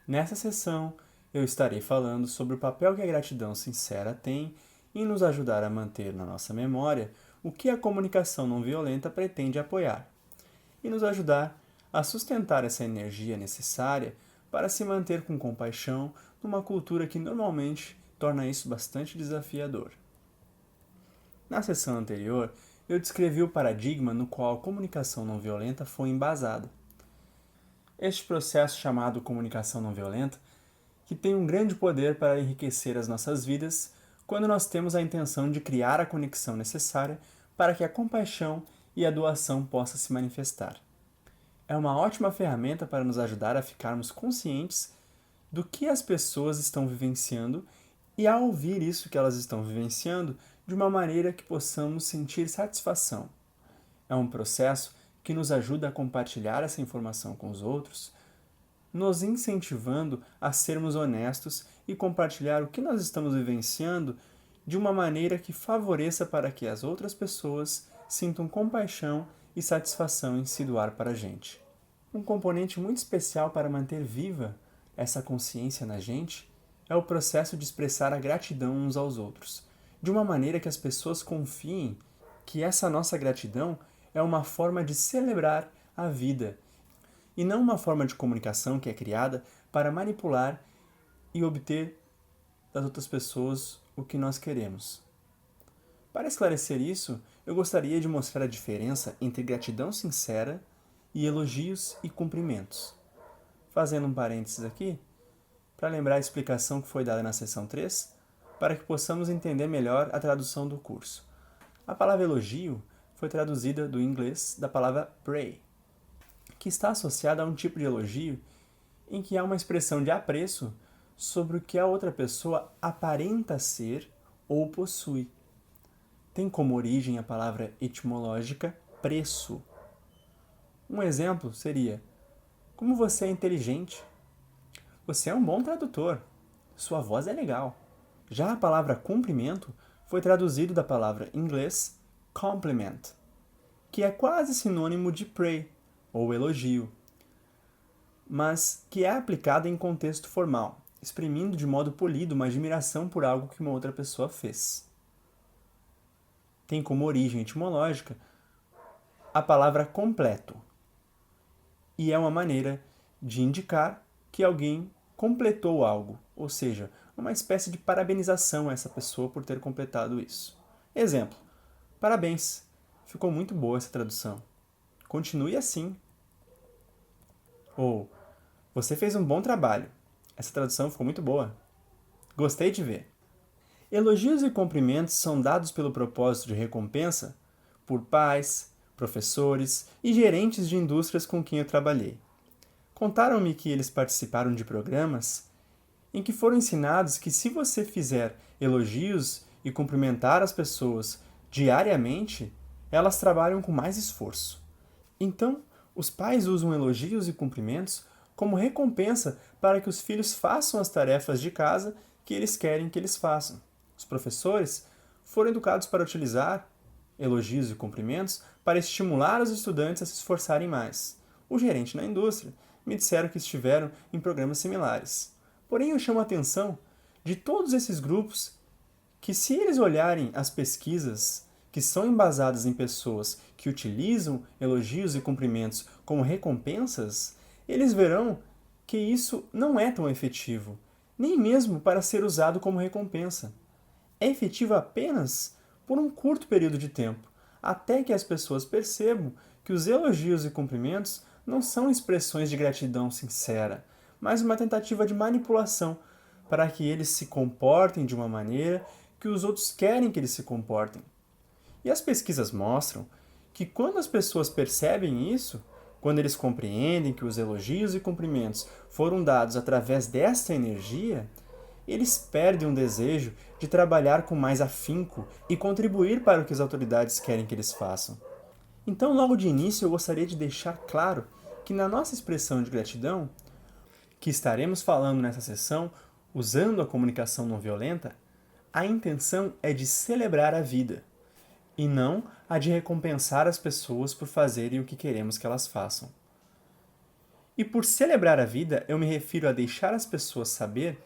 Nessa sessão, eu estarei falando sobre o papel que a gratidão sincera tem em nos ajudar a manter na nossa memória o que a comunicação não violenta pretende apoiar e nos ajudar a sustentar essa energia necessária para se manter com compaixão numa cultura que normalmente torna isso bastante desafiador. Na sessão anterior, eu descrevi o paradigma no qual a comunicação não violenta foi embasada. Este processo chamado comunicação não violenta, que tem um grande poder para enriquecer as nossas vidas quando nós temos a intenção de criar a conexão necessária para que a compaixão e a doação possam se manifestar. É uma ótima ferramenta para nos ajudar a ficarmos conscientes do que as pessoas estão vivenciando e a ouvir isso que elas estão vivenciando de uma maneira que possamos sentir satisfação. É um processo que nos ajuda a compartilhar essa informação com os outros, nos incentivando a sermos honestos e compartilhar o que nós estamos vivenciando de uma maneira que favoreça para que as outras pessoas sintam compaixão e satisfação em se doar para a gente. Um componente muito especial para manter viva essa consciência na gente é o processo de expressar a gratidão uns aos outros, de uma maneira que as pessoas confiem que essa nossa gratidão é uma forma de celebrar a vida e não uma forma de comunicação que é criada para manipular e obter das outras pessoas o que nós queremos. Para esclarecer isso, eu gostaria de mostrar a diferença entre gratidão sincera e elogios e cumprimentos. Fazendo um parênteses aqui, para lembrar a explicação que foi dada na seção 3, para que possamos entender melhor a tradução do curso. A palavra elogio foi traduzida do inglês da palavra pray, que está associada a um tipo de elogio em que há uma expressão de apreço sobre o que a outra pessoa aparenta ser ou possui. Tem como origem a palavra etimológica preço. Um exemplo seria: como você é inteligente. Você é um bom tradutor. Sua voz é legal. Já a palavra cumprimento foi traduzido da palavra em inglês compliment, que é quase sinônimo de pray, ou elogio, mas que é aplicada em contexto formal, exprimindo de modo polido uma admiração por algo que uma outra pessoa fez. Tem como origem etimológica a palavra completo, e é uma maneira de indicar que alguém completou algo, ou seja, uma espécie de parabenização a essa pessoa por ter completado isso. Exemplo: parabéns, ficou muito boa essa tradução. Continue assim. Ou, você fez um bom trabalho, essa tradução ficou muito boa. Gostei de ver. Elogios e cumprimentos são dados pelo propósito de recompensa por pais, professores e gerentes de indústrias com quem eu trabalhei. Contaram-me que eles participaram de programas em que foram ensinados que se você fizer elogios e cumprimentar as pessoas diariamente, elas trabalham com mais esforço. Então, os pais usam elogios e cumprimentos como recompensa para que os filhos façam as tarefas de casa que eles querem que eles façam. Os professores foram educados para utilizar elogios e cumprimentos para estimular os estudantes a se esforçarem mais. O gerente na indústria me disseram que estiveram em programas similares. Porém, eu chamo a atenção de todos esses grupos que, se eles olharem as pesquisas que são embasadas em pessoas que utilizam elogios e cumprimentos como recompensas, eles verão que isso não é tão efetivo, nem mesmo para ser usado como recompensa. É efetivo apenas por um curto período de tempo, até que as pessoas percebam que os elogios e cumprimentos não são expressões de gratidão sincera, mas uma tentativa de manipulação para que eles se comportem de uma maneira que os outros querem que eles se comportem. E as pesquisas mostram que quando as pessoas percebem isso, quando eles compreendem que os elogios e cumprimentos foram dados através desta energia, eles perdem o desejo de trabalhar com mais afinco e contribuir para o que as autoridades querem que eles façam. Então, logo de início, eu gostaria de deixar claro que na nossa expressão de gratidão, que estaremos falando nessa sessão, usando a comunicação não violenta, a intenção é de celebrar a vida, e não a de recompensar as pessoas por fazerem o que queremos que elas façam. E por celebrar a vida, eu me refiro a deixar as pessoas saber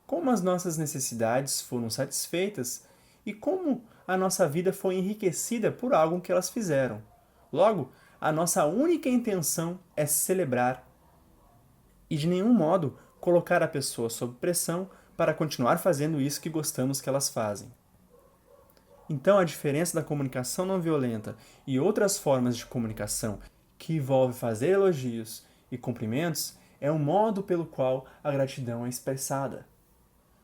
como as nossas necessidades foram satisfeitas e como a nossa vida foi enriquecida por algo que elas fizeram. Logo, a nossa única intenção é celebrar e de nenhum modo colocar a pessoa sob pressão para continuar fazendo isso que gostamos que elas fazem. Então, a diferença da comunicação não violenta e outras formas de comunicação que envolve fazer elogios e cumprimentos é o modo pelo qual a gratidão é expressada.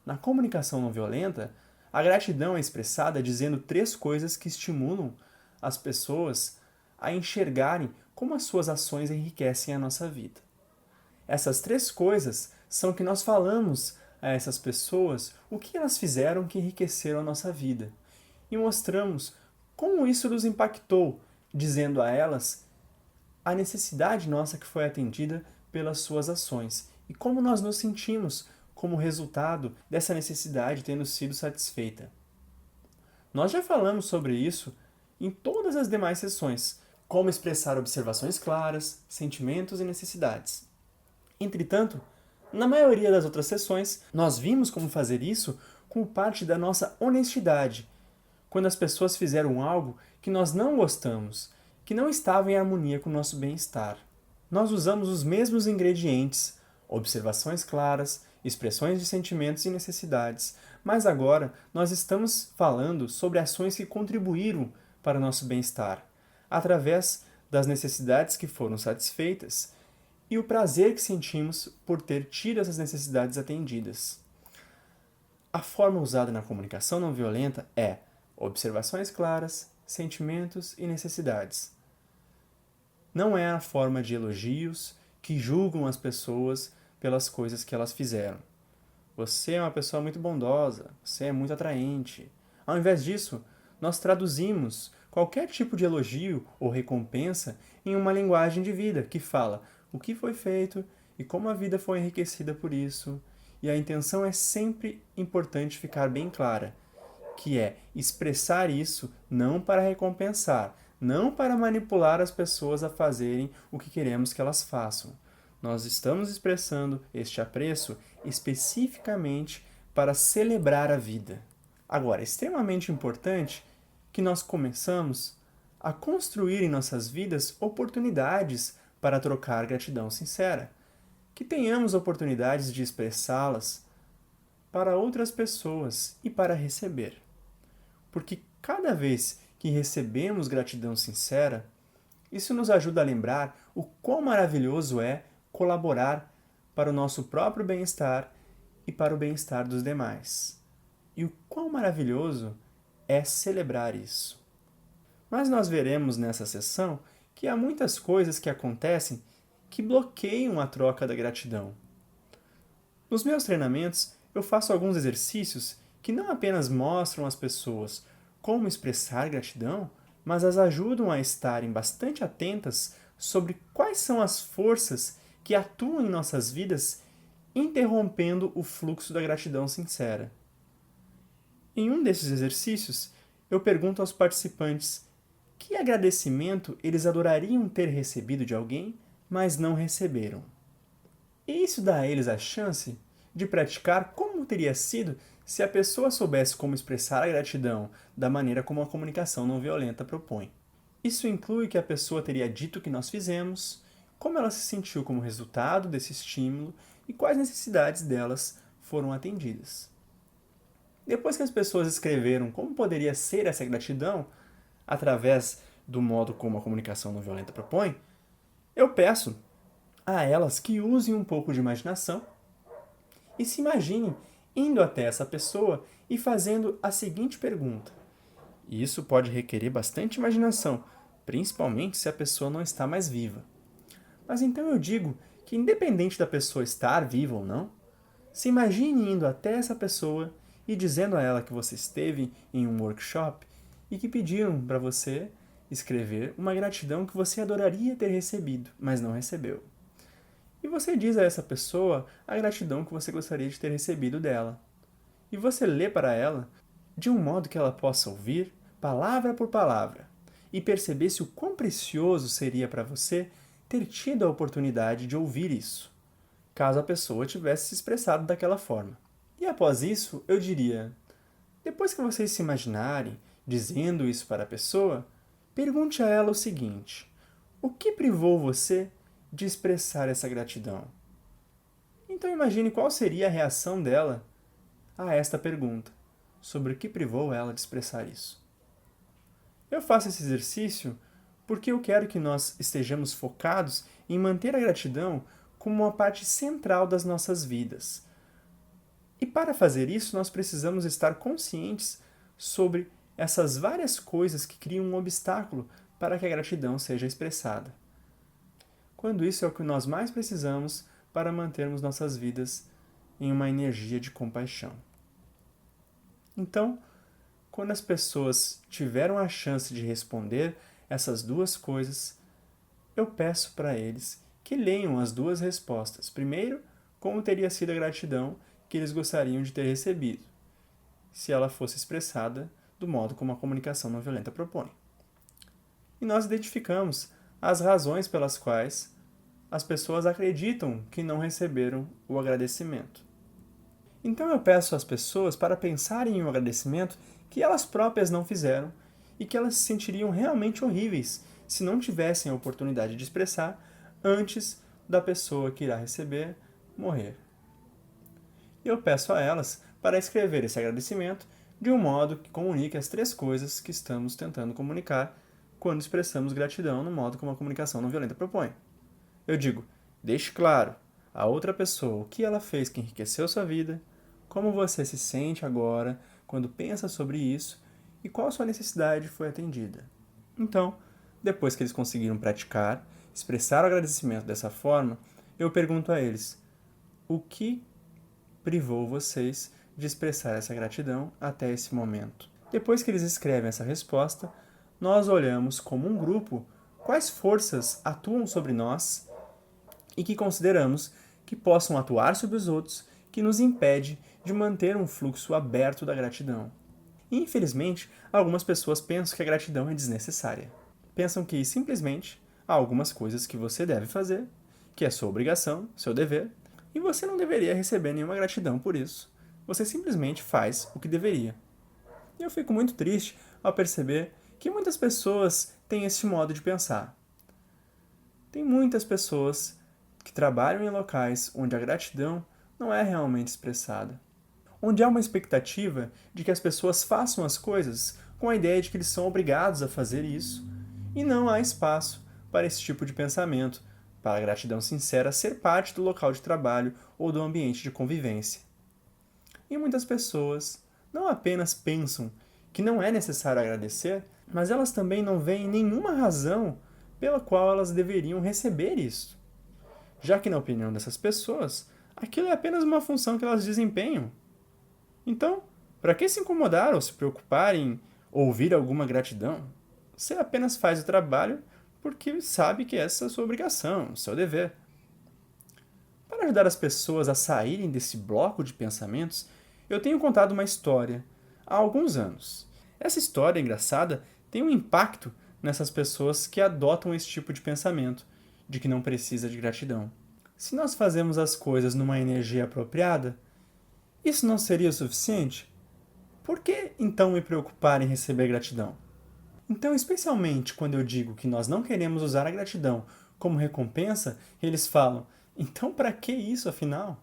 Na comunicação não violenta, a gratidão é expressada dizendo 3 coisas que estimulam as pessoas a enxergarem como as suas ações enriquecem a nossa vida. Essas 3 coisas são que nós falamos a essas pessoas o que elas fizeram que enriqueceram a nossa vida. E mostramos como isso nos impactou, dizendo a elas a necessidade nossa que foi atendida pelas suas ações e como nós nos sentimos como resultado dessa necessidade tendo sido satisfeita. Nós já falamos sobre isso em todas as demais sessões, como expressar observações claras, sentimentos e necessidades. Entretanto, na maioria das outras sessões, nós vimos como fazer isso como parte da nossa honestidade, quando as pessoas fizeram algo que nós não gostamos, que não estava em harmonia com o nosso bem-estar. Nós usamos os mesmos ingredientes, observações claras, expressões de sentimentos e necessidades, mas agora nós estamos falando sobre ações que contribuíram para o nosso bem-estar, através das necessidades que foram satisfeitas e o prazer que sentimos por ter tido essas necessidades atendidas. A forma usada na comunicação não violenta é observações claras, sentimentos e necessidades. Não é a forma de elogios que julgam as pessoas pelas coisas que elas fizeram. Você é uma pessoa muito bondosa, você é muito atraente. Ao invés disso, nós traduzimos qualquer tipo de elogio ou recompensa em uma linguagem de vida que fala o que foi feito e como a vida foi enriquecida por isso. E a intenção é sempre importante ficar bem clara, que é expressar isso não para recompensar, não para manipular as pessoas a fazerem o que queremos que elas façam. Nós estamos expressando este apreço especificamente para celebrar a vida. Agora, é extremamente importante que nós começamos a construir em nossas vidas oportunidades para trocar gratidão sincera, que tenhamos oportunidades de expressá-las para outras pessoas e para receber. Porque cada vez que recebemos gratidão sincera, isso nos ajuda a lembrar o quão maravilhoso é colaborar para o nosso próprio bem-estar e para o bem-estar dos demais. E o quão maravilhoso é celebrar isso. Mas nós veremos nessa sessão que há muitas coisas que acontecem que bloqueiam a troca da gratidão. Nos meus treinamentos, eu faço alguns exercícios que não apenas mostram às pessoas como expressar gratidão, mas as ajudam a estarem bastante atentas sobre quais são as forças que atuam em nossas vidas, interrompendo o fluxo da gratidão sincera. Em um desses exercícios, eu pergunto aos participantes que agradecimento eles adorariam ter recebido de alguém, mas não receberam. E isso dá a eles a chance de praticar como teria sido se a pessoa soubesse como expressar a gratidão da maneira como a comunicação não violenta propõe. Isso inclui que a pessoa teria dito o que nós fizemos, como ela se sentiu como resultado desse estímulo e quais necessidades delas foram atendidas. Depois que as pessoas escreveram como poderia ser essa gratidão, através do modo como a comunicação não violenta propõe, eu peço a elas que usem um pouco de imaginação e se imaginem indo até essa pessoa e fazendo a seguinte pergunta. E isso pode requerer bastante imaginação, principalmente se a pessoa não está mais viva. Mas então eu digo que, independente da pessoa estar viva ou não, se imagine indo até essa pessoa e dizendo a ela que você esteve em um workshop e que pediram para você escrever uma gratidão que você adoraria ter recebido, mas não recebeu. E você diz a essa pessoa a gratidão que você gostaria de ter recebido dela. E você lê para ela de um modo que ela possa ouvir, palavra por palavra, e perceber se o quão precioso seria para você ter tido a oportunidade de ouvir isso, caso a pessoa tivesse se expressado daquela forma. E após isso, eu diria: depois que vocês se imaginarem dizendo isso para a pessoa, pergunte a ela o seguinte: o que privou você de expressar essa gratidão? Então imagine qual seria a reação dela a esta pergunta, sobre o que privou ela de expressar isso. Eu faço esse exercício porque eu quero que nós estejamos focados em manter a gratidão como uma parte central das nossas vidas. E para fazer isso, nós precisamos estar conscientes sobre essas várias coisas que criam um obstáculo para que a gratidão seja expressada. Quando isso é o que nós mais precisamos para mantermos nossas vidas em uma energia de compaixão. Então, quando as pessoas tiveram a chance de responder essas duas coisas, eu peço para eles que leiam as duas respostas. Primeiro, como teria sido a gratidão que eles gostariam de ter recebido, se ela fosse expressada do modo como a comunicação não violenta propõe. E nós identificamos as razões pelas quais as pessoas acreditam que não receberam o agradecimento. Então eu peço às pessoas para pensarem em um agradecimento que elas próprias não fizeram e que elas se sentiriam realmente horríveis se não tivessem a oportunidade de expressar antes da pessoa que irá receber morrer. E eu peço a elas para escrever esse agradecimento de um modo que comunique as três coisas que estamos tentando comunicar quando expressamos gratidão no modo como a comunicação não violenta propõe. Eu digo: deixe claro a outra pessoa o que ela fez que enriqueceu sua vida, como você se sente agora quando pensa sobre isso e qual sua necessidade foi atendida. Então, depois que eles conseguiram praticar, expressar o agradecimento dessa forma, eu pergunto a eles: o que privou vocês de expressar essa gratidão até esse momento? Depois que eles escrevem essa resposta, nós olhamos como um grupo quais forças atuam sobre nós e que consideramos que possam atuar sobre os outros, que nos impede de manter um fluxo aberto da gratidão. E, infelizmente, algumas pessoas pensam que a gratidão é desnecessária. Pensam que, simplesmente, há algumas coisas que você deve fazer, que é sua obrigação, seu dever, e você não deveria receber nenhuma gratidão por isso. Você simplesmente faz o que deveria. E eu fico muito triste ao perceber que muitas pessoas têm esse modo de pensar. Tem muitas pessoas que trabalham em locais onde a gratidão não é realmente expressada. Onde há uma expectativa de que as pessoas façam as coisas com a ideia de que eles são obrigados a fazer isso, e não há espaço para esse tipo de pensamento, para a gratidão sincera ser parte do local de trabalho ou do ambiente de convivência. E muitas pessoas não apenas pensam que não é necessário agradecer, mas elas também não veem nenhuma razão pela qual elas deveriam receber isso. Já que, na opinião dessas pessoas, aquilo é apenas uma função que elas desempenham. Então, para que se incomodar ou se preocupar em ouvir alguma gratidão? Você apenas faz o trabalho porque sabe que essa é a sua obrigação, o seu dever. Para ajudar as pessoas a saírem desse bloco de pensamentos, eu tenho contado uma história há alguns anos. Essa história engraçada tem um impacto nessas pessoas que adotam esse tipo de pensamento, de que não precisa de gratidão. Se nós fazemos as coisas numa energia apropriada, isso não seria o suficiente? Por que então me preocupar em receber gratidão? Então, especialmente quando eu digo que nós não queremos usar a gratidão como recompensa, eles falam: então para que isso afinal?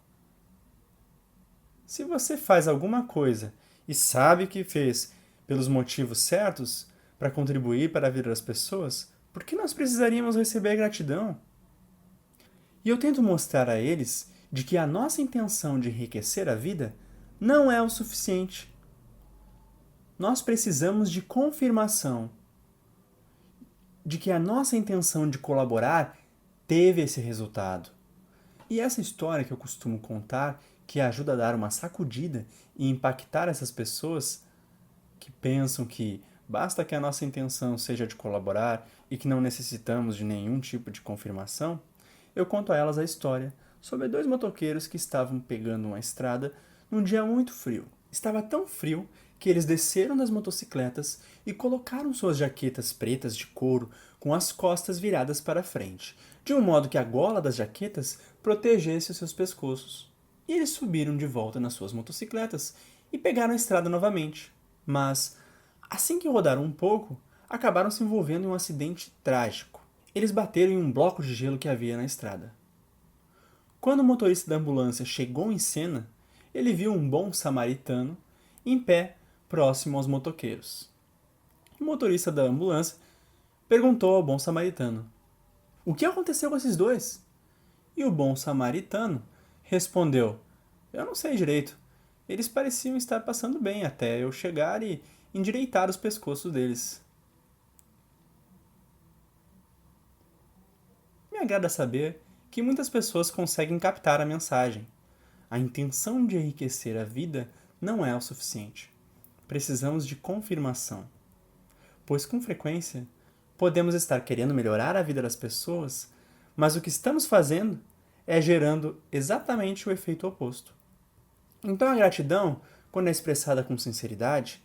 Se você faz alguma coisa e sabe que fez pelos motivos certos para contribuir para a vida das pessoas, por que nós precisaríamos receber gratidão? E eu tento mostrar a eles de que a nossa intenção de enriquecer a vida não é o suficiente. Nós precisamos de confirmação de que a nossa intenção de colaborar teve esse resultado. E essa história que eu costumo contar, que ajuda a dar uma sacudida e impactar essas pessoas que pensam que basta que a nossa intenção seja de colaborar e que não necessitamos de nenhum tipo de confirmação, eu conto a elas a história sobre dois motoqueiros que estavam pegando uma estrada num dia muito frio. Estava tão frio que eles desceram das motocicletas e colocaram suas jaquetas pretas de couro com as costas viradas para frente, de um modo que a gola das jaquetas protegesse os seus pescoços. E eles subiram de volta nas suas motocicletas e pegaram a estrada novamente. Mas, assim que rodaram um pouco, acabaram se envolvendo em um acidente trágico. Eles bateram em um bloco de gelo que havia na estrada. Quando o motorista da ambulância chegou em cena, ele viu um bom samaritano em pé próximo aos motoqueiros. O motorista da ambulância perguntou ao bom samaritano: "O que aconteceu com esses dois?" E o bom samaritano respondeu: "Eu não sei direito. Eles pareciam estar passando bem até eu chegar e endireitar os pescoços deles." Me agrada saber que muitas pessoas conseguem captar a mensagem. A intenção de enriquecer a vida não é o suficiente. Precisamos de confirmação, pois com frequência podemos estar querendo melhorar a vida das pessoas, mas o que estamos fazendo é gerando exatamente o efeito oposto. Então a gratidão, quando é expressada com sinceridade,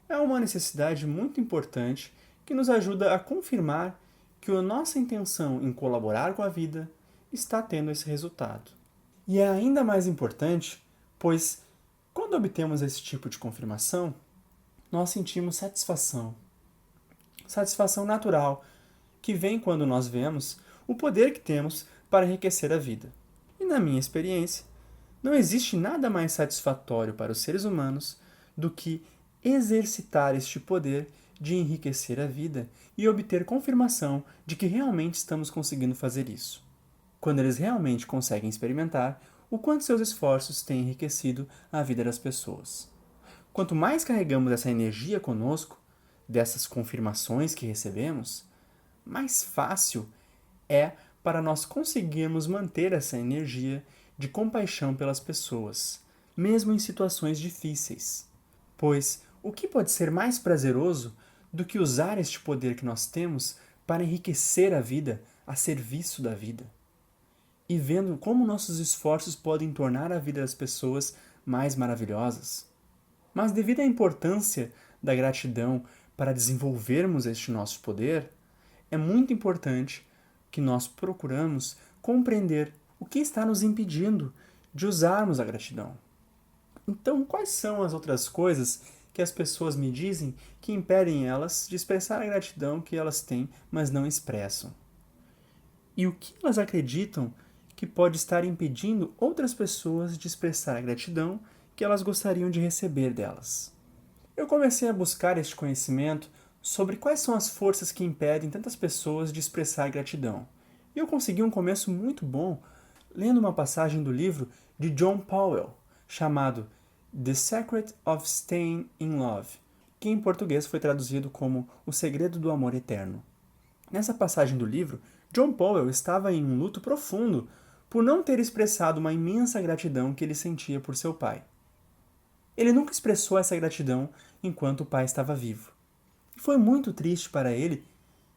é uma necessidade muito importante que nos ajuda a confirmar que a nossa intenção em colaborar com a vida está tendo esse resultado. E é ainda mais importante, pois quando obtemos esse tipo de confirmação, nós sentimos satisfação. Satisfação natural, que vem quando nós vemos o poder que temos para enriquecer a vida. E na minha experiência, não existe nada mais satisfatório para os seres humanos do que exercitar este poder de enriquecer a vida e obter confirmação de que realmente estamos conseguindo fazer isso. Quando eles realmente conseguem experimentar o quanto seus esforços têm enriquecido a vida das pessoas. Quanto mais carregamos essa energia conosco, dessas confirmações que recebemos, mais fácil é para nós conseguirmos manter essa energia de compaixão pelas pessoas, mesmo em situações difíceis. Pois o que pode ser mais prazeroso do que usar este poder que nós temos para enriquecer a vida a serviço da vida? E vendo como nossos esforços podem tornar a vida das pessoas mais maravilhosas. Mas devido à importância da gratidão para desenvolvermos este nosso poder, é muito importante que nós procuramos compreender o que está nos impedindo de usarmos a gratidão. Então, quais são as outras coisas que as pessoas me dizem que impedem elas de expressar a gratidão que elas têm, mas não expressam? E o que elas acreditam que pode estar impedindo outras pessoas de expressar a gratidão que elas gostariam de receber delas? Eu comecei a buscar este conhecimento sobre quais são as forças que impedem tantas pessoas de expressar gratidão. E eu consegui um começo muito bom lendo uma passagem do livro de John Powell, chamado The Secret of Staying in Love, que em português foi traduzido como O Segredo do Amor Eterno. Nessa passagem do livro, John Powell estava em um luto profundo por não ter expressado uma imensa gratidão que ele sentia por seu pai. Ele nunca expressou essa gratidão enquanto o pai estava vivo. E foi muito triste para ele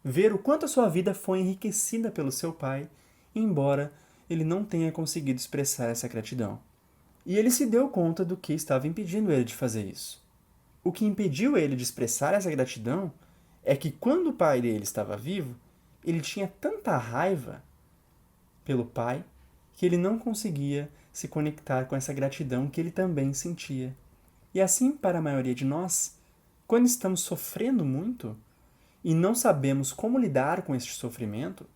ver o quanto a sua vida foi enriquecida pelo seu pai, embora ele não tenha conseguido expressar essa gratidão. E ele se deu conta do que estava impedindo ele de fazer isso. O que impediu ele de expressar essa gratidão é que quando o pai dele estava vivo, ele tinha tanta raiva pelo pai que ele não conseguia se conectar com essa gratidão que ele também sentia. E assim, para a maioria de nós, quando estamos sofrendo muito e não sabemos como lidar com este sofrimento,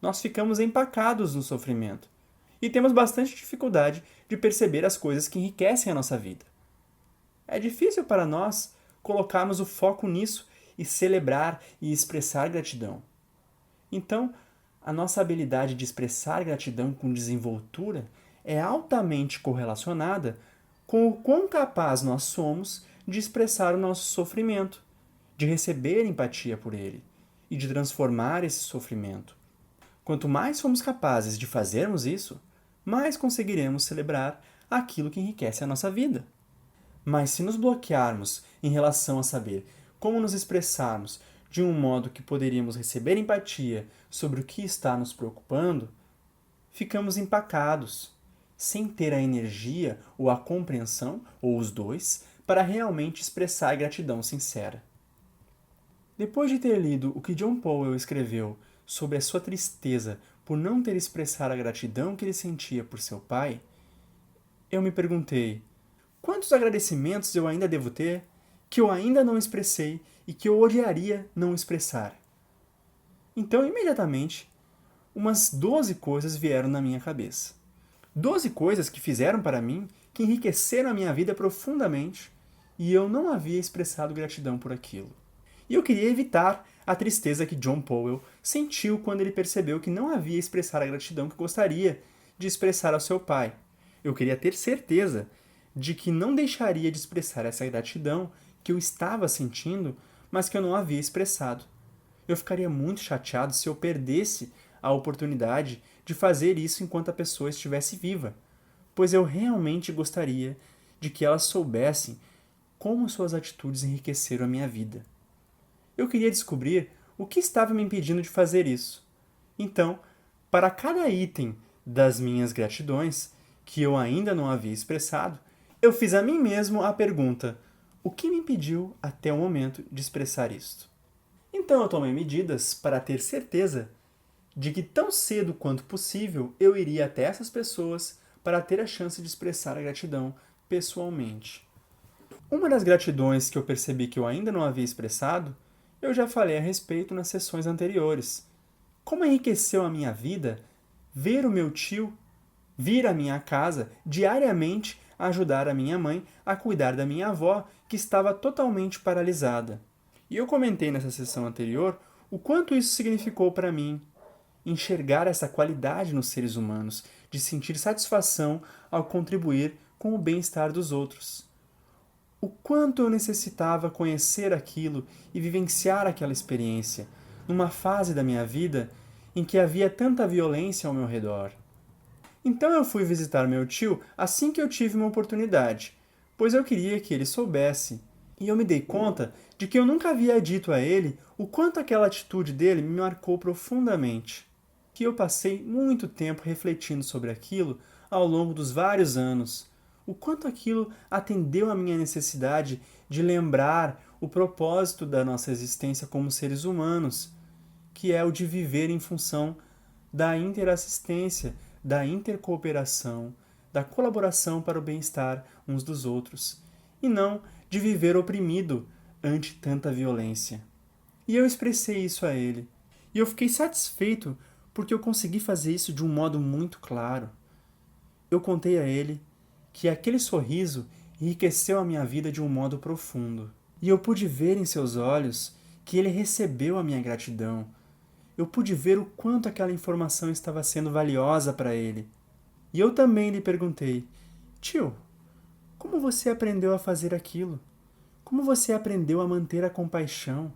nós ficamos empacados no sofrimento e temos bastante dificuldade de perceber as coisas que enriquecem a nossa vida. É difícil para nós colocarmos o foco nisso e celebrar e expressar gratidão. Então, a nossa habilidade de expressar gratidão com desenvoltura é altamente correlacionada com o quão capaz nós somos de expressar o nosso sofrimento, de receber empatia por ele e de transformar esse sofrimento. Quanto mais formos capazes de fazermos isso, mais conseguiremos celebrar aquilo que enriquece a nossa vida. Mas se nos bloquearmos em relação a saber como nos expressarmos de um modo que poderíamos receber empatia sobre o que está nos preocupando, ficamos empacados, sem ter a energia ou a compreensão, ou os dois, para realmente expressar gratidão sincera. Depois de ter lido o que John Powell escreveu sobre a sua tristeza por não ter expressado a gratidão que ele sentia por seu pai, eu me perguntei: quantos agradecimentos eu ainda devo ter, que eu ainda não expressei e que eu odiaria não expressar? Então, imediatamente, umas 12 coisas vieram na minha cabeça. 12 coisas que fizeram para mim, que enriqueceram a minha vida profundamente, e eu não havia expressado gratidão por aquilo. E eu queria evitar a tristeza que John Powell sentiu quando ele percebeu que não havia expressado a gratidão que gostaria de expressar ao seu pai. Eu queria ter certeza de que não deixaria de expressar essa gratidão que eu estava sentindo, mas que eu não havia expressado. Eu ficaria muito chateado se eu perdesse a oportunidade de fazer isso enquanto a pessoa estivesse viva, pois eu realmente gostaria de que elas soubessem como suas atitudes enriqueceram a minha vida. Eu queria descobrir o que estava me impedindo de fazer isso. Então, para cada item das minhas gratidões, que eu ainda não havia expressado, eu fiz a mim mesmo a pergunta: o que me impediu até o momento de expressar isto? Então eu tomei medidas para ter certeza de que tão cedo quanto possível eu iria até essas pessoas para ter a chance de expressar a gratidão pessoalmente. Uma das gratidões que eu percebi que eu ainda não havia expressado, eu já falei a respeito nas sessões anteriores. Como enriqueceu a minha vida ver o meu tio vir à minha casa diariamente ajudar a minha mãe a cuidar da minha avó, que estava totalmente paralisada. E eu comentei nessa sessão anterior o quanto isso significou para mim, enxergar essa qualidade nos seres humanos, de sentir satisfação ao contribuir com o bem-estar dos outros. O quanto eu necessitava conhecer aquilo e vivenciar aquela experiência, numa fase da minha vida em que havia tanta violência ao meu redor. Então eu fui visitar meu tio assim que eu tive uma oportunidade, pois eu queria que ele soubesse. E eu me dei conta de que eu nunca havia dito a ele o quanto aquela atitude dele me marcou profundamente. Que eu passei muito tempo refletindo sobre aquilo ao longo dos vários anos. O quanto aquilo atendeu à minha necessidade de lembrar o propósito da nossa existência como seres humanos, que é o de viver em função da interassistência, da intercooperação, da colaboração para o bem-estar uns dos outros, e não de viver oprimido ante tanta violência. E eu expressei isso a ele. E eu fiquei satisfeito porque eu consegui fazer isso de um modo muito claro. Eu contei a ele que aquele sorriso enriqueceu a minha vida de um modo profundo. E eu pude ver em seus olhos que ele recebeu a minha gratidão. Eu pude ver o quanto aquela informação estava sendo valiosa para ele. E eu também lhe perguntei: tio, como você aprendeu a fazer aquilo? Como você aprendeu a manter a compaixão?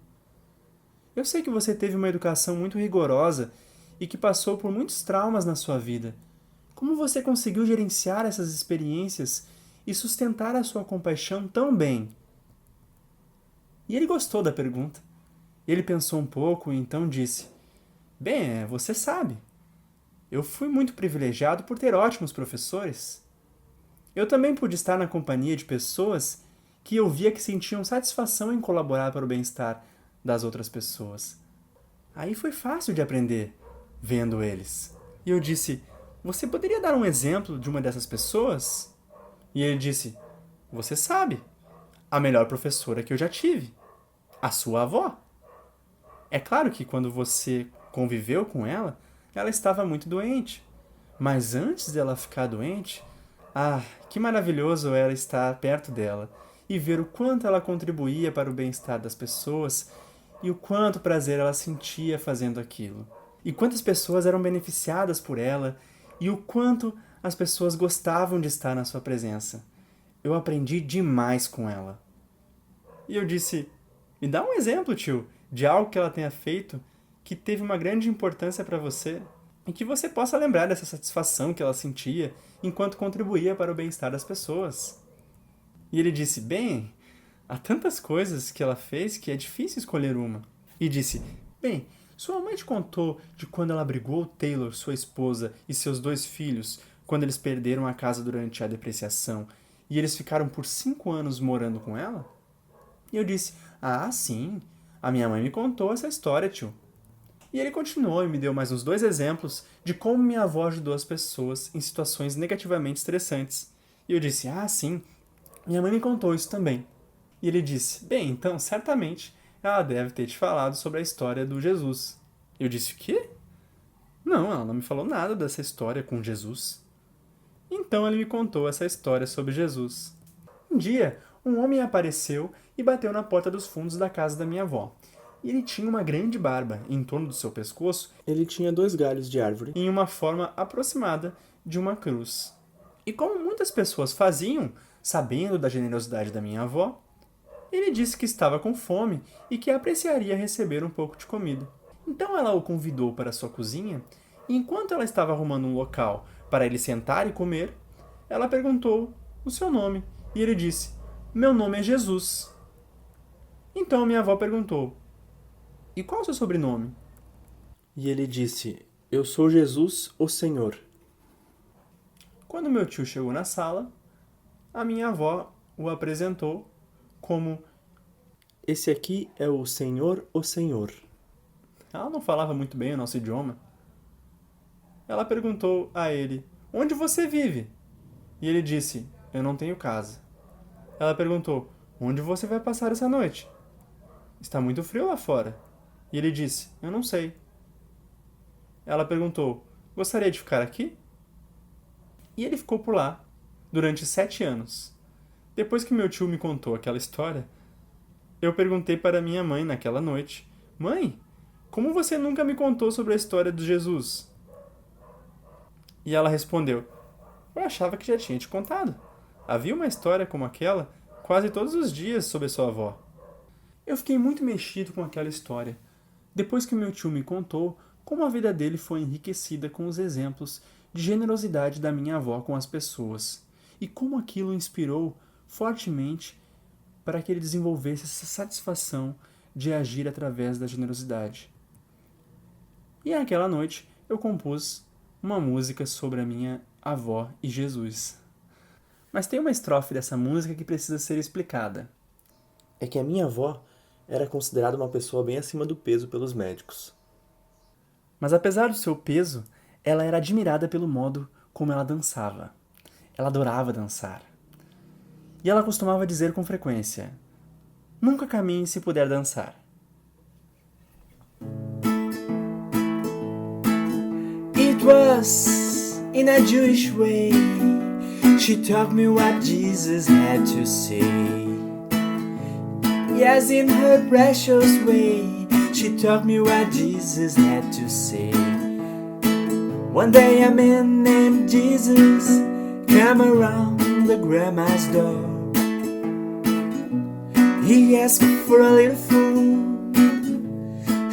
Eu sei que você teve uma educação muito rigorosa e que passou por muitos traumas na sua vida. Como você conseguiu gerenciar essas experiências e sustentar a sua compaixão tão bem? E ele gostou da pergunta. Ele pensou um pouco e então disse: bem, você sabe. Eu fui muito privilegiado por ter ótimos professores. Eu também pude estar na companhia de pessoas que eu via que sentiam satisfação em colaborar para o bem-estar das outras pessoas. Aí foi fácil de aprender, vendo eles. E eu disse: você poderia dar um exemplo de uma dessas pessoas? E ele disse: você sabe, a melhor professora que eu já tive, a sua avó. É claro que quando você conviveu com ela, ela estava muito doente. Mas antes dela ficar doente, que maravilhoso era estar perto dela e ver o quanto ela contribuía para o bem-estar das pessoas e o quanto prazer ela sentia fazendo aquilo. E quantas pessoas eram beneficiadas por ela e o quanto as pessoas gostavam de estar na sua presença. Eu aprendi demais com ela. E eu disse: me dá um exemplo, tio, de algo que ela tenha feito que teve uma grande importância para você e que você possa lembrar dessa satisfação que ela sentia enquanto contribuía para o bem-estar das pessoas. E ele disse: bem, há tantas coisas que ela fez que é difícil escolher uma. E disse: bem, sua mãe te contou de quando ela abrigou Taylor, sua esposa, e seus 2 filhos, quando eles perderam a casa durante a depreciação, e eles ficaram por 5 anos morando com ela? E eu disse: sim, A minha mãe me contou essa história, tio. E ele continuou e me deu mais uns 2 exemplos de como minha avó ajudou as pessoas em situações negativamente estressantes. E eu disse, sim, minha mãe me contou isso também. E ele disse, bem, então, certamente, ela deve ter te falado sobre a história do Jesus. Eu disse, o quê? Não, ela não me falou nada dessa história com Jesus. Então ele me contou essa história sobre Jesus. Um dia, um homem apareceu e bateu na porta dos fundos da casa da minha avó. E ele tinha uma grande barba, e em torno do seu pescoço ele tinha 2 galhos de árvore em uma forma aproximada de uma cruz. E como muitas pessoas faziam, sabendo da generosidade da minha avó, ele disse que estava com fome e que apreciaria receber um pouco de comida. Então ela o convidou para sua cozinha, e enquanto ela estava arrumando um local para ele sentar e comer, ela perguntou o seu nome, e ele disse, meu nome é Jesus. Então minha avó perguntou, e qual o seu sobrenome? E ele disse, eu sou Jesus, o Senhor. Quando meu tio chegou na sala, a minha avó o apresentou como, esse aqui é o Senhor, o Senhor. Ela não falava muito bem o nosso idioma. Ela perguntou a ele, onde você vive? E ele disse, eu não tenho casa. Ela perguntou, onde você vai passar essa noite? Está muito frio lá fora. E ele disse, eu não sei. Ela perguntou, gostaria de ficar aqui? E ele ficou por lá, durante 7 anos. Depois que meu tio me contou aquela história, eu perguntei para minha mãe naquela noite, mãe, como você nunca me contou sobre a história de Jesus? E ela respondeu, eu achava que já tinha te contado. Havia uma história como aquela quase todos os dias sobre sua avó. Eu fiquei muito mexido com aquela história, depois que meu tio me contou como a vida dele foi enriquecida com os exemplos de generosidade da minha avó com as pessoas, e como aquilo inspirou fortemente para que ele desenvolvesse essa satisfação de agir através da generosidade. E naquela noite eu compus uma música sobre a minha avó e Jesus. Mas tem uma estrofe dessa música que precisa ser explicada. É que a minha avó era considerada uma pessoa bem acima do peso pelos médicos. Mas apesar do seu peso, ela era admirada pelo modo como ela dançava. Ela adorava dançar. E ela costumava dizer com frequência, nunca caminhe se puder dançar. It was in a Jewish way. She taught me what Jesus had to say. Yes, in her precious way, she taught me what Jesus had to say. One day a man named Jesus came around the grandma's door. He asked for a little food,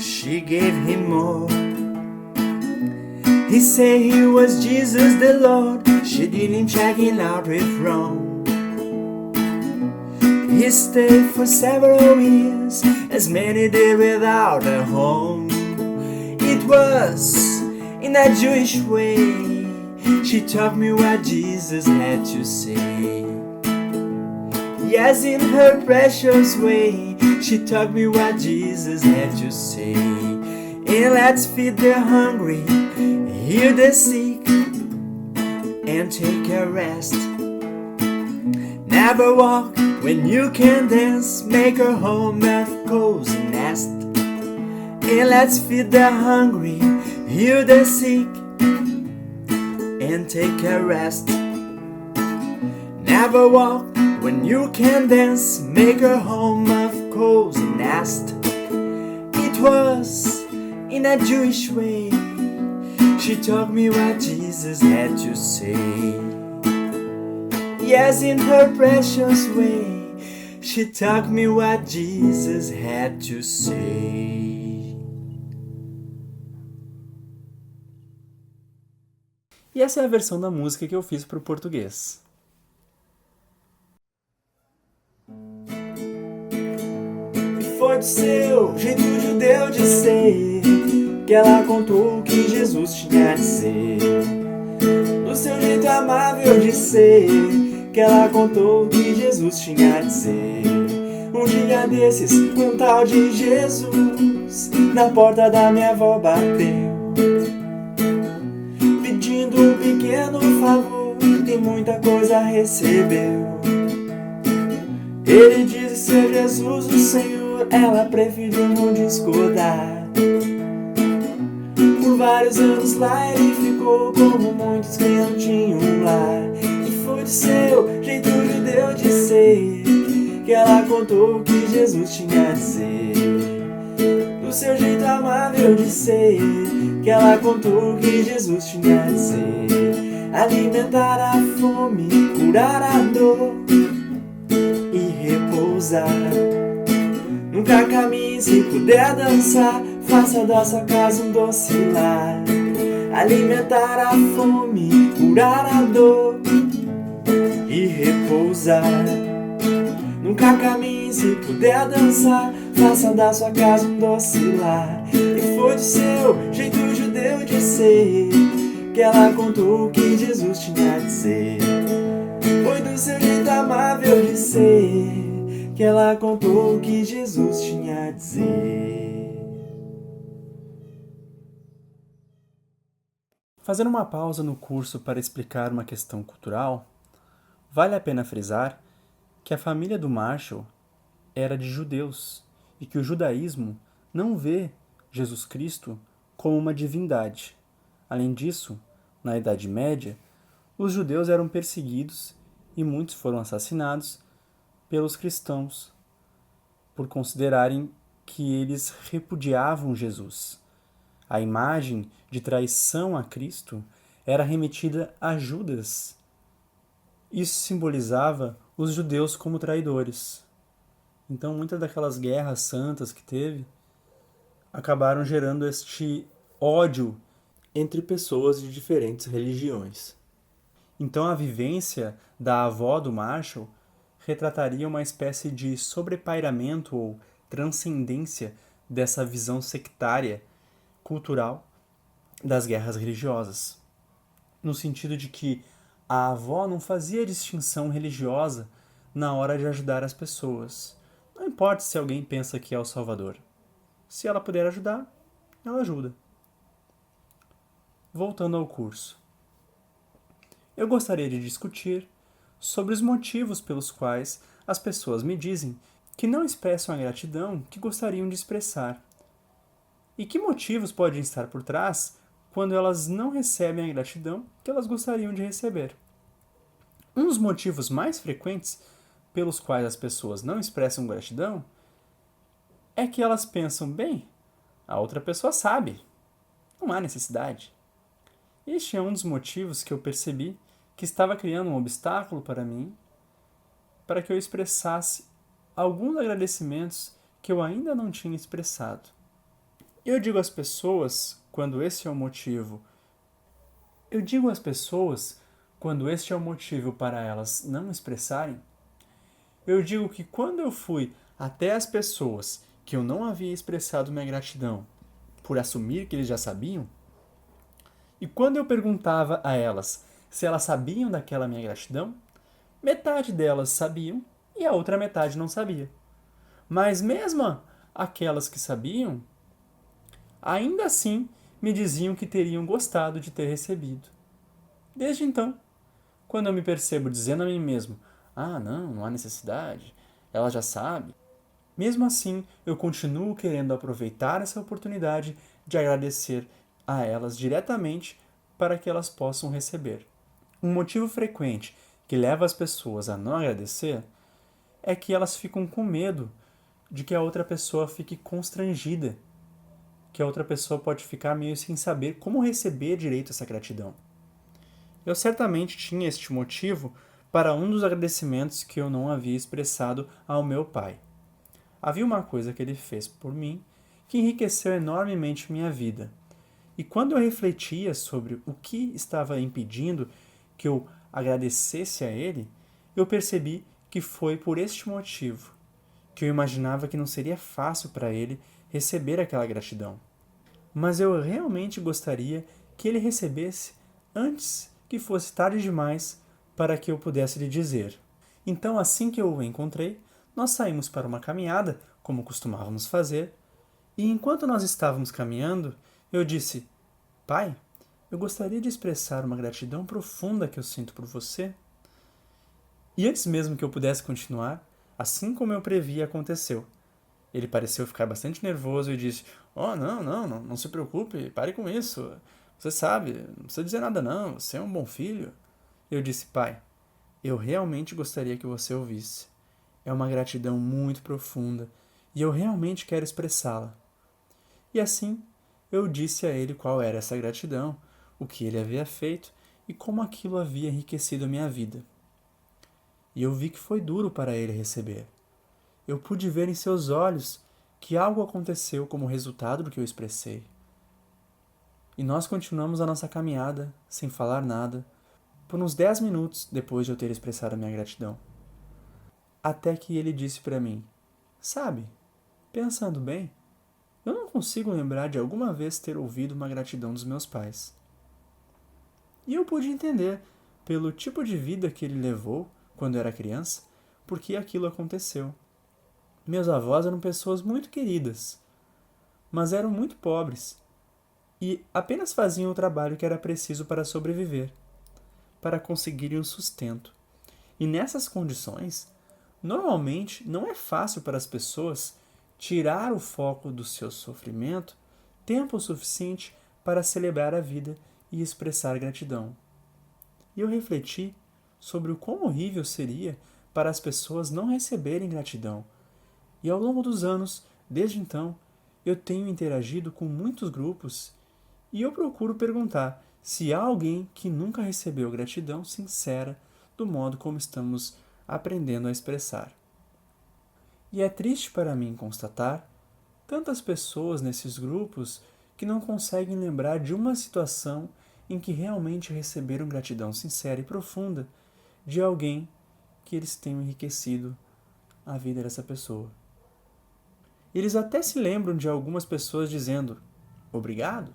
she gave him more. He said he was Jesus the Lord, she didn't check him out with wrong. He stayed for several years, as many did without a home. It was in a Jewish way, she taught me what Jesus had to say. Yes, in her precious way, she taught me what Jesus had to say. And let's feed the hungry, heal the sick, and take a rest. Never walk when you can dance, make a home a cozy nest. And let's feed the hungry, heal the sick, and take a rest. Never walk when you can dance, make a home of cozy nest. It was in a Jewish way, she taught me what Jesus had to say. Yes, in her precious way, she taught me what Jesus had to say. E essa é a versão da música que eu fiz para o português. Foi do seu jeito judeu de ser que ela contou o que Jesus tinha de ser. Do seu jeito amável de ser que ela contou o que Jesus tinha a dizer. Um dia desses, um tal de Jesus na porta da minha avó bateu, pedindo um pequeno favor e muita coisa recebeu. Ele disse ser Jesus o Senhor, ela preferiu não discordar. Por vários anos lá ele ficou, como muitos que não tinham lar. E foi do seu jeito judeu de ser que ela contou o que Jesus tinha a dizer. Do seu jeito amável de ser que ela contou o que Jesus tinha a dizer. Alimentar a fome, curar a dor e repousar. Nunca caminhe se puder dançar, faça da sua casa um doce lar. Alimentar a fome, curar a dor e repousar. Nunca caminhe se puder dançar, faça da sua casa um doce lar. E foi do seu jeito judeu de ser que ela contou o que Jesus tinha a dizer. Foi do seu jeito amável de ser que ela contou o que Jesus tinha a dizer. Fazendo uma pausa no curso para explicar uma questão cultural, vale a pena frisar que a família do Marshall era de judeus e que o judaísmo não vê Jesus Cristo como uma divindade. Além disso, na Idade Média, os judeus eram perseguidos e muitos foram assassinados pelos cristãos por considerarem que eles repudiavam Jesus. A imagem de traição a Cristo era remetida a Judas. Isso simbolizava os judeus como traidores. Então, muitas daquelas guerras santas que teve acabaram gerando este ódio entre pessoas de diferentes religiões. Então, a vivência da avó do Marshall retrataria uma espécie de sobrepairamento ou transcendência dessa visão sectária cultural das guerras religiosas, no sentido de que a avó não fazia distinção religiosa na hora de ajudar as pessoas. Não importa se alguém pensa que é o Salvador. Se ela puder ajudar, ela ajuda. Voltando ao curso. Eu gostaria de discutir sobre os motivos pelos quais as pessoas me dizem que não expressam a gratidão que gostariam de expressar. E que motivos podem estar por trás quando elas não recebem a gratidão que elas gostariam de receber. Um dos motivos mais frequentes pelos quais as pessoas não expressam gratidão é que elas pensam, bem, a outra pessoa sabe, não há necessidade. Este é um dos motivos que eu percebi que estava criando um obstáculo para mim, para que eu expressasse alguns agradecimentos que eu ainda não tinha expressado. Eu digo às pessoas, quando este é o motivo para elas não expressarem, eu digo que quando eu fui até as pessoas que eu não havia expressado minha gratidão por assumir que eles já sabiam, e quando eu perguntava a elas se elas sabiam daquela minha gratidão, metade delas sabiam e a outra metade não sabia. Mas mesmo aquelas que sabiam, ainda assim me diziam que teriam gostado de ter recebido. Desde então, quando eu me percebo dizendo a mim mesmo, não há necessidade, ela já sabe, mesmo assim eu continuo querendo aproveitar essa oportunidade de agradecer a elas diretamente para que elas possam receber. Um motivo frequente que leva as pessoas a não agradecer é que elas ficam com medo de que a outra pessoa fique constrangida, que a outra pessoa pode ficar meio sem saber como receber direito essa gratidão. Eu certamente tinha este motivo para um dos agradecimentos que eu não havia expressado ao meu pai. Havia uma coisa que ele fez por mim que enriqueceu enormemente minha vida. E quando eu refletia sobre o que estava impedindo que eu agradecesse a ele, eu percebi que foi por este motivo, que eu imaginava que não seria fácil para ele receber aquela gratidão. Mas eu realmente gostaria que ele recebesse antes que fosse tarde demais para que eu pudesse lhe dizer. Então, assim que eu o encontrei, nós saímos para uma caminhada, como costumávamos fazer, e enquanto nós estávamos caminhando, eu disse: Pai, eu gostaria de expressar uma gratidão profunda que eu sinto por você. E antes mesmo que eu pudesse continuar, assim como eu previa, aconteceu. Ele pareceu ficar bastante nervoso e disse: Oh, não se preocupe, pare com isso. Você sabe, não precisa dizer nada não, você é um bom filho. Eu disse: Pai, eu realmente gostaria que você ouvisse. É uma gratidão muito profunda e eu realmente quero expressá-la. E assim, eu disse a ele qual era essa gratidão, o que ele havia feito e como aquilo havia enriquecido a minha vida. E eu vi que foi duro para ele receber. Eu pude ver em seus olhos que algo aconteceu como resultado do que eu expressei. E nós continuamos a nossa caminhada, sem falar nada, por uns 10 minutos depois de eu ter expressado a minha gratidão. Até que ele disse para mim: Sabe, pensando bem, eu não consigo lembrar de alguma vez ter ouvido uma gratidão dos meus pais. E eu pude entender, pelo tipo de vida que ele levou quando era criança, por que aquilo aconteceu. Meus avós eram pessoas muito queridas, mas eram muito pobres e apenas faziam o trabalho que era preciso para sobreviver, para conseguirem o sustento. E nessas condições, normalmente não é fácil para as pessoas tirar o foco do seu sofrimento tempo suficiente para celebrar a vida e expressar gratidão. E eu refleti sobre o quão horrível seria para as pessoas não receberem gratidão. E ao longo dos anos, desde então, eu tenho interagido com muitos grupos e eu procuro perguntar se há alguém que nunca recebeu gratidão sincera do modo como estamos aprendendo a expressar. E é triste para mim constatar tantas pessoas nesses grupos que não conseguem lembrar de uma situação em que realmente receberam gratidão sincera e profunda de alguém que eles tenham enriquecido a vida dessa pessoa. Eles até se lembram de algumas pessoas dizendo obrigado,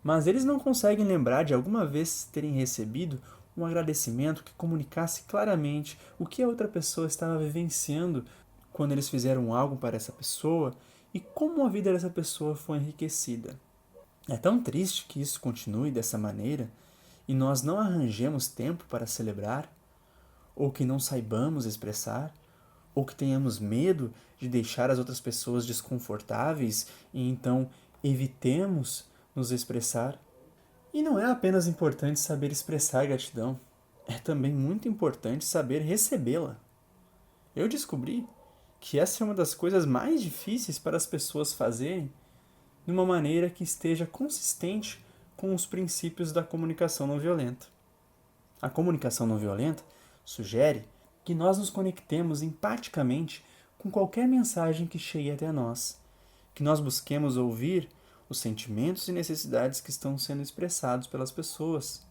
mas eles não conseguem lembrar de alguma vez terem recebido um agradecimento que comunicasse claramente o que a outra pessoa estava vivenciando quando eles fizeram algo para essa pessoa e como a vida dessa pessoa foi enriquecida. É tão triste que isso continue dessa maneira e nós não arranjemos tempo para celebrar, ou que não saibamos expressar, ou que tenhamos medo de deixar as outras pessoas desconfortáveis e então evitemos nos expressar. E não é apenas importante saber expressar gratidão, é também muito importante saber recebê-la. Eu descobri que essa é uma das coisas mais difíceis para as pessoas fazerem de uma maneira que esteja consistente com os princípios da comunicação não violenta. A comunicação não violenta sugere que nós nos conectemos empaticamente com qualquer mensagem que chegue até nós, que nós busquemos ouvir os sentimentos e necessidades que estão sendo expressados pelas pessoas.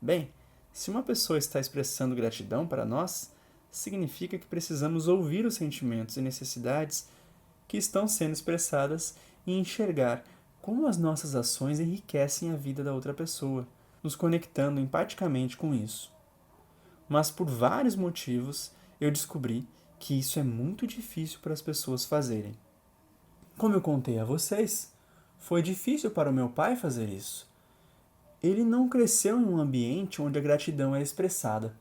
Bem, se uma pessoa está expressando gratidão para nós, significa que precisamos ouvir os sentimentos e necessidades que estão sendo expressadas e enxergar como as nossas ações enriquecem a vida da outra pessoa, nos conectando empaticamente com isso. Mas por vários motivos eu descobri que isso é muito difícil para as pessoas fazerem. Como eu contei a vocês, foi difícil para o meu pai fazer isso. Ele não cresceu em um ambiente onde a gratidão é expressada.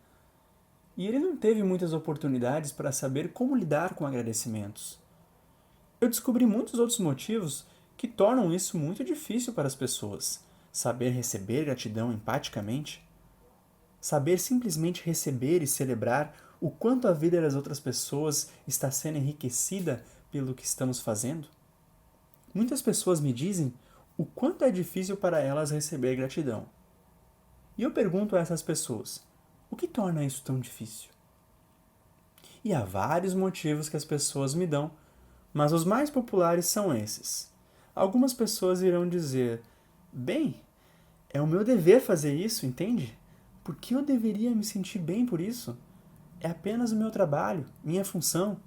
E ele não teve muitas oportunidades para saber como lidar com agradecimentos. Eu descobri muitos outros motivos que tornam isso muito difícil para as pessoas. Saber receber gratidão empaticamente. Saber simplesmente receber e celebrar o quanto a vida das outras pessoas está sendo enriquecida pelo que estamos fazendo. Muitas pessoas me dizem o quanto é difícil para elas receber gratidão. E eu pergunto a essas pessoas, o que torna isso tão difícil? E há vários motivos que as pessoas me dão, mas os mais populares são esses. Algumas pessoas irão dizer, bem, é o meu dever fazer isso, entende? Por que eu deveria me sentir bem por isso? É apenas o meu trabalho, minha função.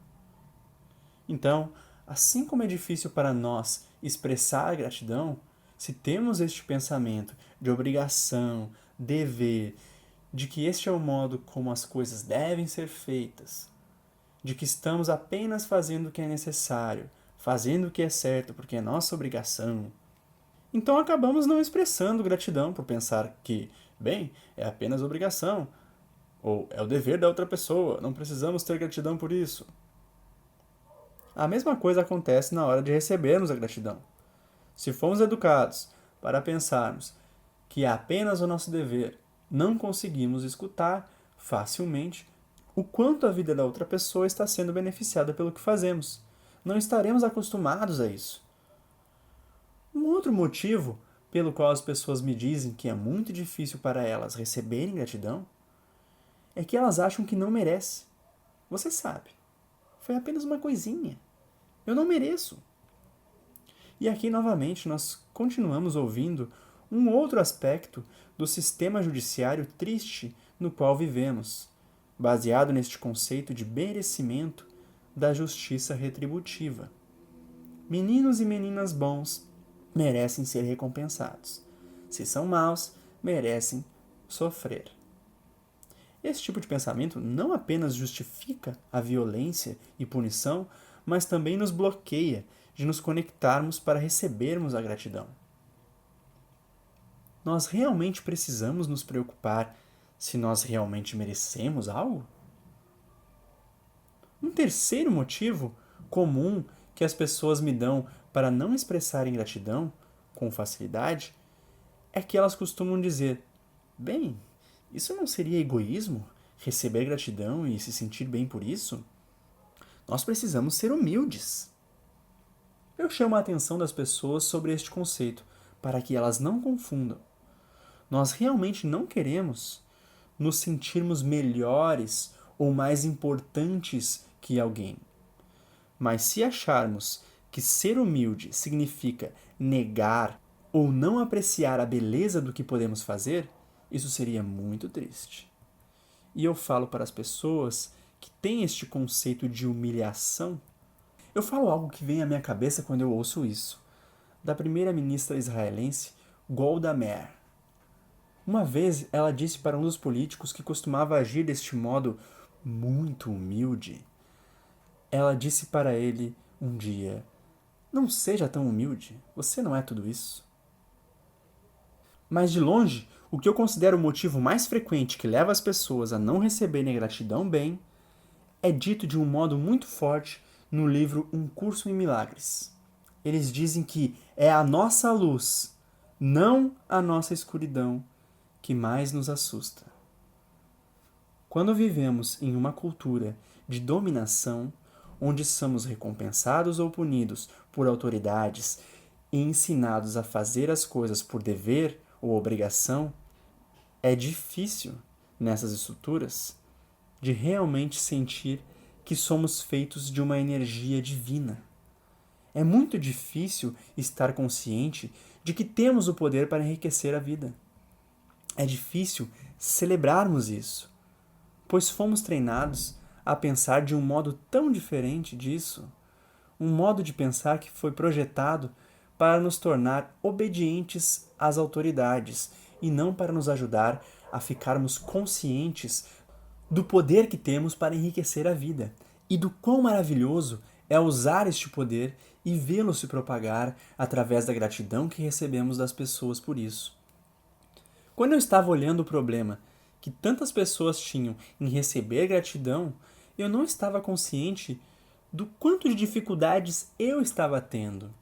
Então, assim como é difícil para nós expressar a gratidão, se temos este pensamento de obrigação, dever, de que este é o modo como as coisas devem ser feitas, de que estamos apenas fazendo o que é necessário, fazendo o que é certo porque é nossa obrigação. Então acabamos não expressando gratidão por pensar que, bem, é apenas obrigação, ou é o dever da outra pessoa, não precisamos ter gratidão por isso. A mesma coisa acontece na hora de recebermos a gratidão. Se fomos educados para pensarmos que é apenas o nosso dever, não conseguimos escutar facilmente o quanto a vida da outra pessoa está sendo beneficiada pelo que fazemos. Não estaremos acostumados a isso. Um outro motivo pelo qual as pessoas me dizem que é muito difícil para elas receberem gratidão é que elas acham que não merecem. Você sabe, foi apenas uma coisinha. Eu não mereço. E aqui, novamente, nós continuamos ouvindo um outro aspecto do sistema judiciário triste no qual vivemos, baseado neste conceito de merecimento da justiça retributiva. Meninos e meninas bons merecem ser recompensados. Se são maus, merecem sofrer. Esse tipo de pensamento não apenas justifica a violência e punição, mas também nos bloqueia de nos conectarmos para recebermos a gratidão. Nós realmente precisamos nos preocupar se nós realmente merecemos algo? Um terceiro motivo comum que as pessoas me dão para não expressarem gratidão com facilidade é que elas costumam dizer: bem, isso não seria egoísmo? Receber gratidão e se sentir bem por isso? Nós precisamos ser humildes. Eu chamo a atenção das pessoas sobre este conceito, para que elas não confundam. Nós realmente não queremos nos sentirmos melhores ou mais importantes que alguém. Mas se acharmos que ser humilde significa negar ou não apreciar a beleza do que podemos fazer, isso seria muito triste. E eu falo para as pessoas que têm este conceito de humilhação. Eu falo algo que vem à minha cabeça quando eu ouço isso, da primeira-ministra israelense Golda Meir. Uma vez ela disse para um dos políticos que costumava agir deste modo muito humilde. Ela disse para ele um dia: não seja tão humilde, você não é tudo isso. Mas de longe, o que eu considero o motivo mais frequente que leva as pessoas a não receberem gratidão bem é dito de um modo muito forte no livro Um Curso em Milagres. Eles dizem que é a nossa luz, não a nossa escuridão, que mais nos assusta. Quando vivemos em uma cultura de dominação, onde somos recompensados ou punidos por autoridades e ensinados a fazer as coisas por dever ou obrigação, é difícil, nessas estruturas, de realmente sentir que somos feitos de uma energia divina. É muito difícil estar consciente de que temos o poder para enriquecer a vida. É difícil celebrarmos isso, pois fomos treinados a pensar de um modo tão diferente disso, um modo de pensar que foi projetado para nos tornar obedientes às autoridades e não para nos ajudar a ficarmos conscientes do poder que temos para enriquecer a vida e do quão maravilhoso é usar este poder e vê-lo se propagar através da gratidão que recebemos das pessoas por isso. Quando eu estava olhando o problema que tantas pessoas tinham em receber gratidão, eu não estava consciente do quanto de dificuldades eu estava tendo.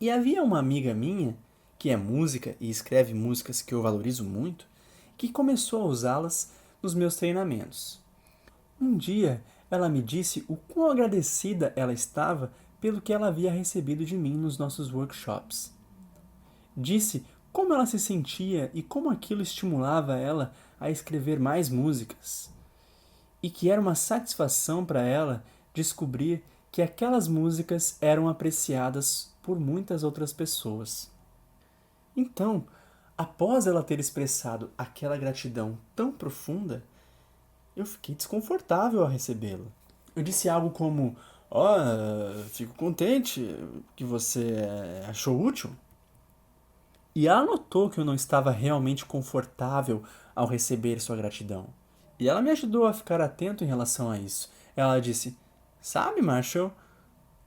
E havia uma amiga minha, que é música e escreve músicas que eu valorizo muito, que começou a usá-las nos meus treinamentos. Um dia, ela me disse o quão agradecida ela estava pelo que ela havia recebido de mim nos nossos workshops. Disse como ela se sentia e como aquilo estimulava ela a escrever mais músicas. E que era uma satisfação para ela descobrir que aquelas músicas eram apreciadas por muitas outras pessoas. Então, após ela ter expressado aquela gratidão tão profunda, eu fiquei desconfortável ao recebê-la. Eu disse algo como: fico contente que você achou útil. E ela notou que eu não estava realmente confortável ao receber sua gratidão. E ela me ajudou a ficar atento em relação a isso. Ela disse: Sabe, Marshall,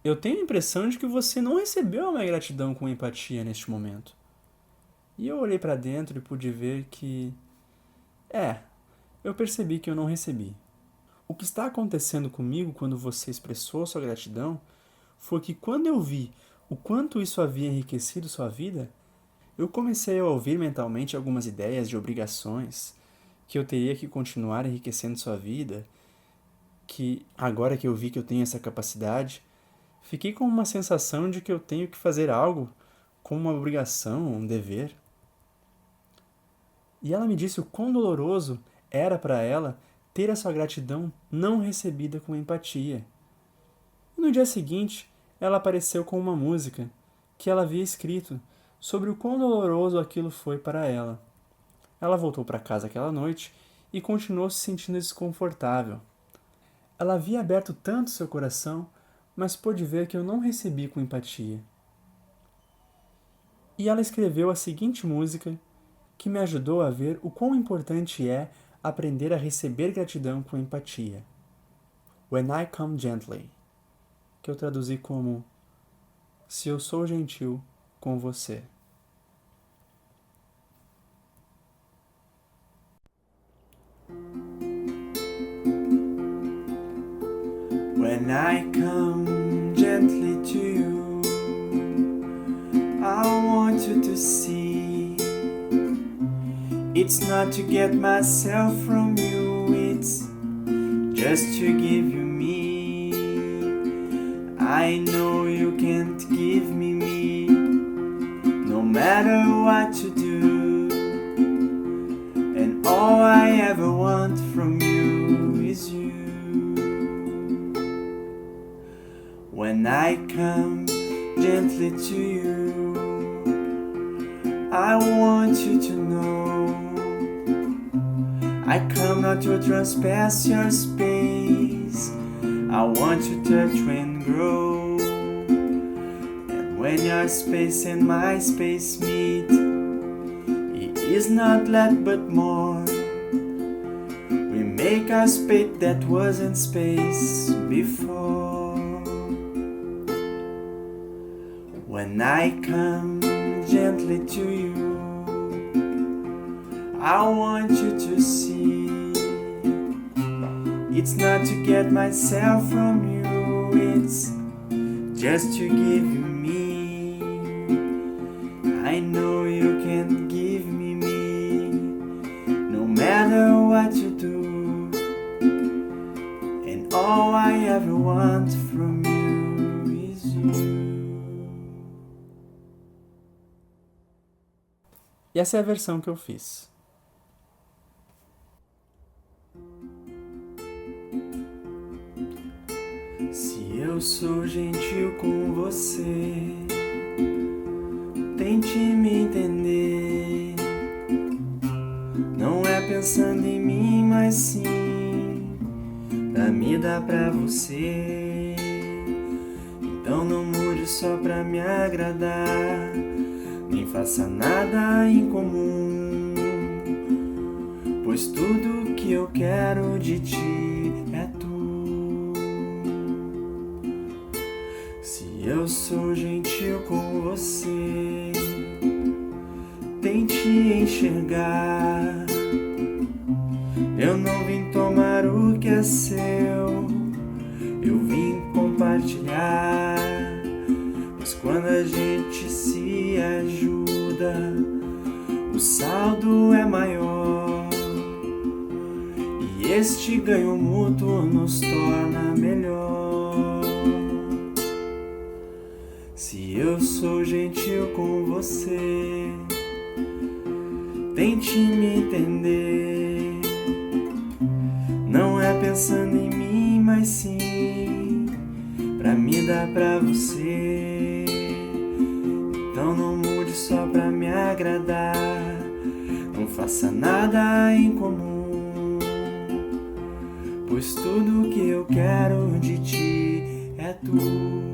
eu tenho a impressão de que você não recebeu a minha gratidão com empatia neste momento. E eu olhei para dentro e pude ver que... eu percebi que eu não recebi. O que está acontecendo comigo quando você expressou sua gratidão foi que quando eu vi o quanto isso havia enriquecido sua vida, eu comecei a ouvir mentalmente algumas ideias de obrigações, que eu teria que continuar enriquecendo sua vida, que agora que eu vi que eu tenho essa capacidade, fiquei com uma sensação de que eu tenho que fazer algo com uma obrigação, um dever. E ela me disse o quão doloroso era para ela ter a sua gratidão não recebida com empatia. E no dia seguinte, ela apareceu com uma música que ela havia escrito sobre o quão doloroso aquilo foi para ela. Ela voltou para casa aquela noite e continuou se sentindo desconfortável. Ela havia aberto tanto seu coração, mas pôde ver que eu não recebi com empatia. E ela escreveu a seguinte música que me ajudou a ver o quão importante é aprender a receber gratidão com empatia. When I Come Gently, que eu traduzi como Se eu sou gentil com você. When I come gently to you, I want you to see it's not to get myself from you, it's just to give you me. I know you can't give me, no matter what you do, and all I ever want from you is you. When I come gently to you, I want you to know I come not to trespass your space. I want to touch and grow. And when your space and my space meet, it is not less but more. We make a space that wasn't space before. When I come gently to you, I want you to see it's not to get myself from you, it's just to give you me. I know you can't give me, no matter what you do, and all I ever want from you is you. E essa é a versão que eu fiz. Se eu sou gentil com você, tente me entender. Não é pensando em mim, mas sim pra me dar pra você. Então não mude só pra me agradar, nem faça nada em comum, pois tudo que eu quero de ti é tu. Se eu sou gentil com você, tente enxergar. Eu não vim tomar o que é seu, eu vim compartilhar. Mas quando a gente se ajuda, o saldo é maior, e este ganho mútuo nos torna melhor. Se eu sou gentil com você, tente me entender. Não é pensando em mim, mas sim pra me dar pra você. Então não mude só pra me agradar, não faça nada em comum, pois tudo que eu quero de ti é tu.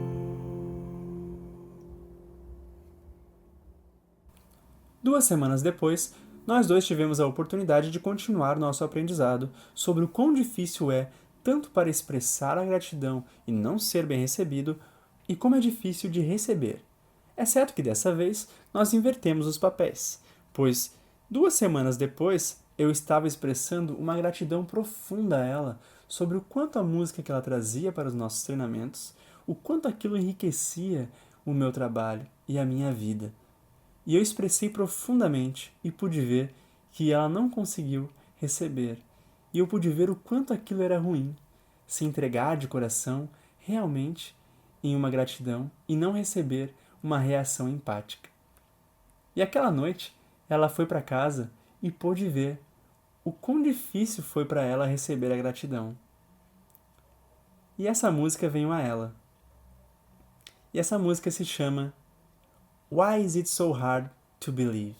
Duas semanas depois, nós dois tivemos a oportunidade de continuar nosso aprendizado sobre o quão difícil é tanto para expressar a gratidão e não ser bem recebido, e como é difícil de receber. Exceto que dessa vez nós invertemos os papéis, pois 2 semanas depois eu estava expressando uma gratidão profunda a ela sobre o quanto a música que ela trazia para os nossos treinamentos, o quanto aquilo enriquecia o meu trabalho e a minha vida. E eu expressei profundamente e pude ver que ela não conseguiu receber. E eu pude ver o quanto aquilo era ruim, se entregar de coração realmente em uma gratidão e não receber uma reação empática. E aquela noite ela foi para casa e pôde ver o quão difícil foi para ela receber a gratidão. E essa música veio a ela. E essa música se chama Why Is It So Hard to Believe?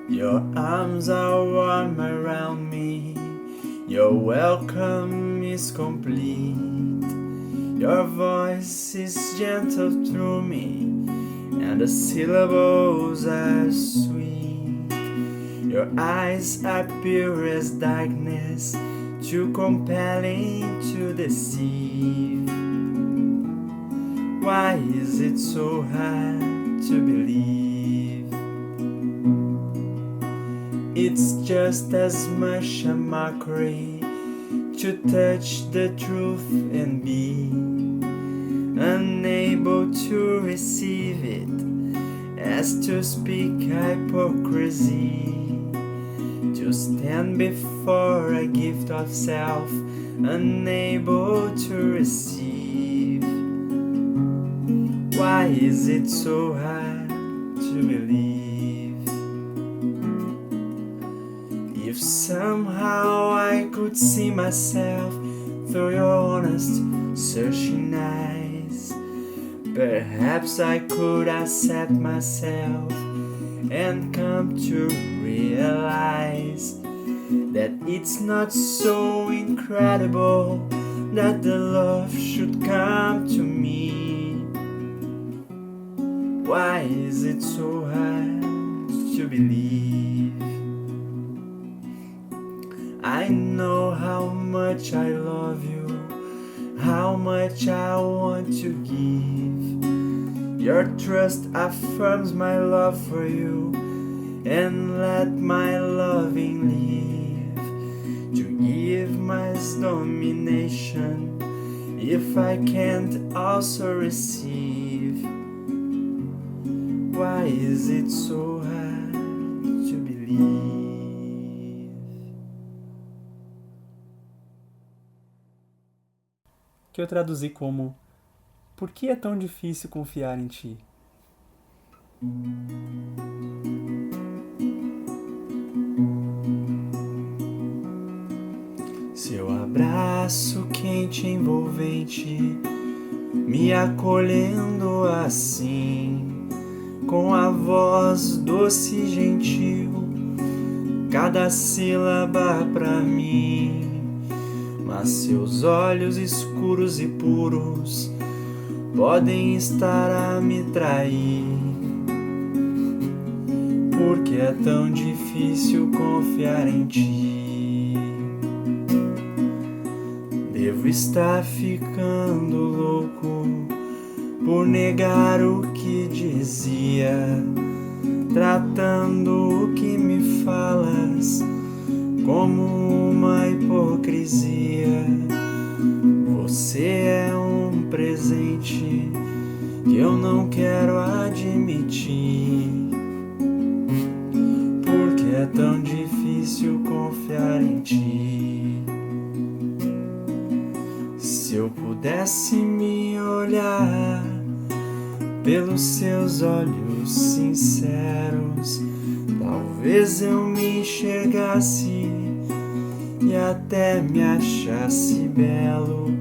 Your arms are warm around me, your welcome is complete, your voice is gentle through me, and the syllables are sweet. Your eyes are pure as darkness, too compelling to deceive. Why is it so hard to believe? It's just as much a mockery to touch the truth and be unable to receive it as to speak hypocrisy, to stand before a gift of self unable to receive. Why is it so hard to believe? If somehow I could see myself through your honest, searching eyes, perhaps I could accept myself and come to realize that it's not so incredible that the love should come to me. Why is it so hard to believe? I know how much I love you, how much I want to give. Your trust affirms my love for you, and let my loving live. To give my domination, if I can't also receive. Why is it so hard to believe? Que eu traduzi como: por que é tão difícil confiar em ti? Seu abraço quente e envolvente, me acolhendo assim, com a voz doce e gentil, cada sílaba pra mim. Mas seus olhos escuros e puros podem estar a me trair. Porque é tão difícil confiar em ti. Devo estar ficando louco por negar o que dizia, tratando o que me falas como uma hipocrisia. Você é um presente que eu não quero admitir. Porque é tão difícil confiar em ti. Se eu pudesse me olhar pelos seus olhos sinceros, talvez eu me enxergasse e até me achasse belo.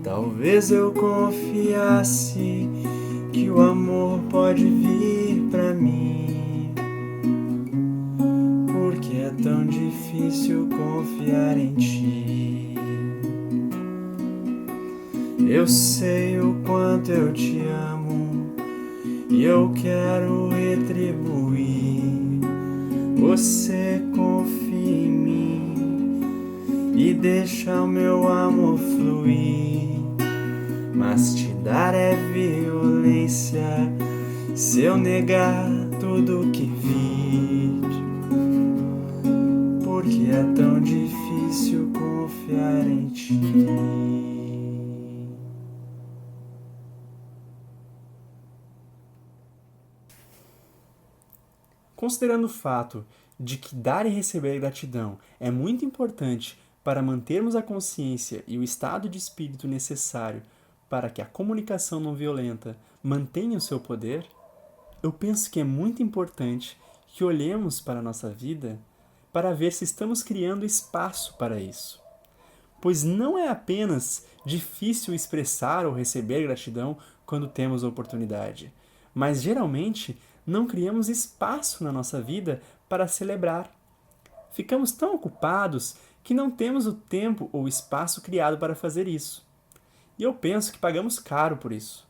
Talvez eu confiasse que o amor pode vir pra mim. Porque é tão difícil confiar em ti. Eu sei o quanto eu te amo eu quero retribuir. Você confia em mim e deixa o meu amor fluir. Mas te dar é violência se eu negar tudo que vi. Porque é tão difícil confiar em ti. Considerando o fato de que dar e receber gratidão é muito importante para mantermos a consciência e o estado de espírito necessário para que a comunicação não violenta mantenha o seu poder, eu penso que é muito importante que olhemos para a nossa vida para ver se estamos criando espaço para isso. Pois não é apenas difícil expressar ou receber gratidão quando temos a oportunidade, mas geralmente não criamos espaço na nossa vida para celebrar. Ficamos tão ocupados que não temos o tempo ou espaço criado para fazer isso. E eu penso que pagamos caro por isso,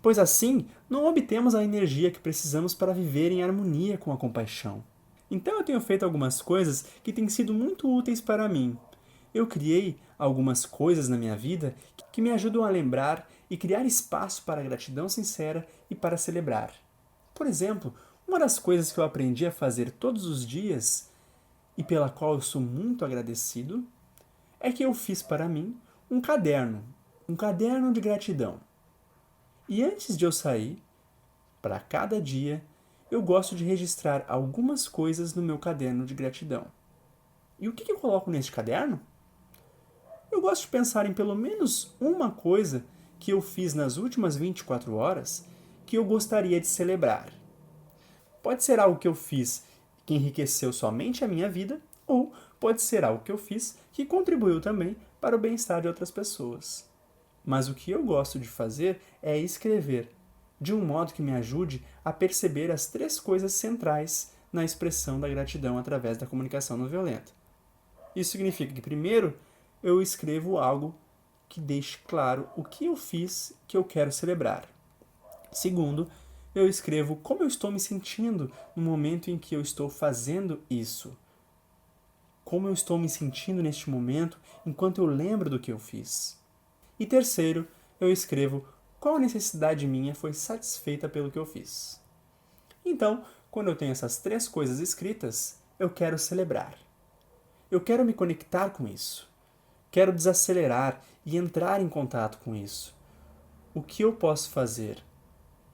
pois assim não obtemos a energia que precisamos para viver em harmonia com a compaixão. Então eu tenho feito algumas coisas que têm sido muito úteis para mim. Eu criei algumas coisas na minha vida que me ajudam a lembrar e criar espaço para a gratidão sincera e para celebrar. Por exemplo, uma das coisas que eu aprendi a fazer todos os dias e pela qual eu sou muito agradecido é que eu fiz para mim um caderno de gratidão. E antes de eu sair, para cada dia, eu gosto de registrar algumas coisas no meu caderno de gratidão. E o que eu coloco neste caderno? Eu gosto de pensar em pelo menos uma coisa que eu fiz nas últimas 24 horas que eu gostaria de celebrar. Pode ser algo que eu fiz que enriqueceu somente a minha vida, ou pode ser algo que eu fiz que contribuiu também para o bem-estar de outras pessoas. Mas o que eu gosto de fazer é escrever, de um modo que me ajude a perceber as 3 coisas centrais na expressão da gratidão através da comunicação não violenta. Isso significa que, primeiro, eu escrevo algo que deixe claro o que eu fiz que eu quero celebrar. Segundo, eu escrevo como eu estou me sentindo no momento em que eu estou fazendo isso. Como eu estou me sentindo neste momento enquanto eu lembro do que eu fiz. E terceiro, eu escrevo qual necessidade minha foi satisfeita pelo que eu fiz. Então, quando eu tenho essas 3 coisas escritas, eu quero celebrar. Eu quero me conectar com isso. Quero desacelerar e entrar em contato com isso. O que eu posso fazer?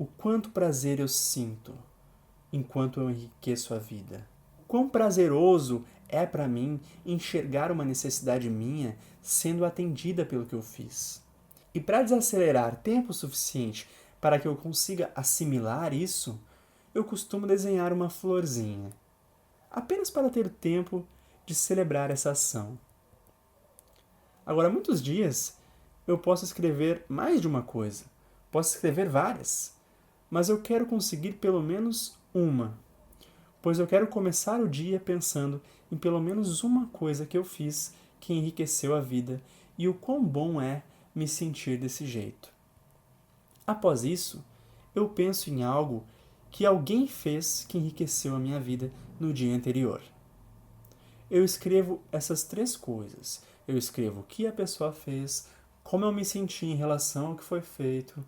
O quanto prazer eu sinto enquanto eu enriqueço a vida. Quão prazeroso é para mim enxergar uma necessidade minha sendo atendida pelo que eu fiz. E para desacelerar tempo suficiente para que eu consiga assimilar isso, eu costumo desenhar uma florzinha, apenas para ter tempo de celebrar essa ação. Agora, muitos dias, eu posso escrever mais de uma coisa, posso escrever várias, mas eu quero conseguir pelo menos uma, pois eu quero começar o dia pensando em pelo menos uma coisa que eu fiz que enriqueceu a vida e o quão bom é me sentir desse jeito. Após isso, eu penso em algo que alguém fez que enriqueceu a minha vida no dia anterior. Eu escrevo essas 3 coisas. Eu escrevo o que a pessoa fez, como eu me senti em relação ao que foi feito,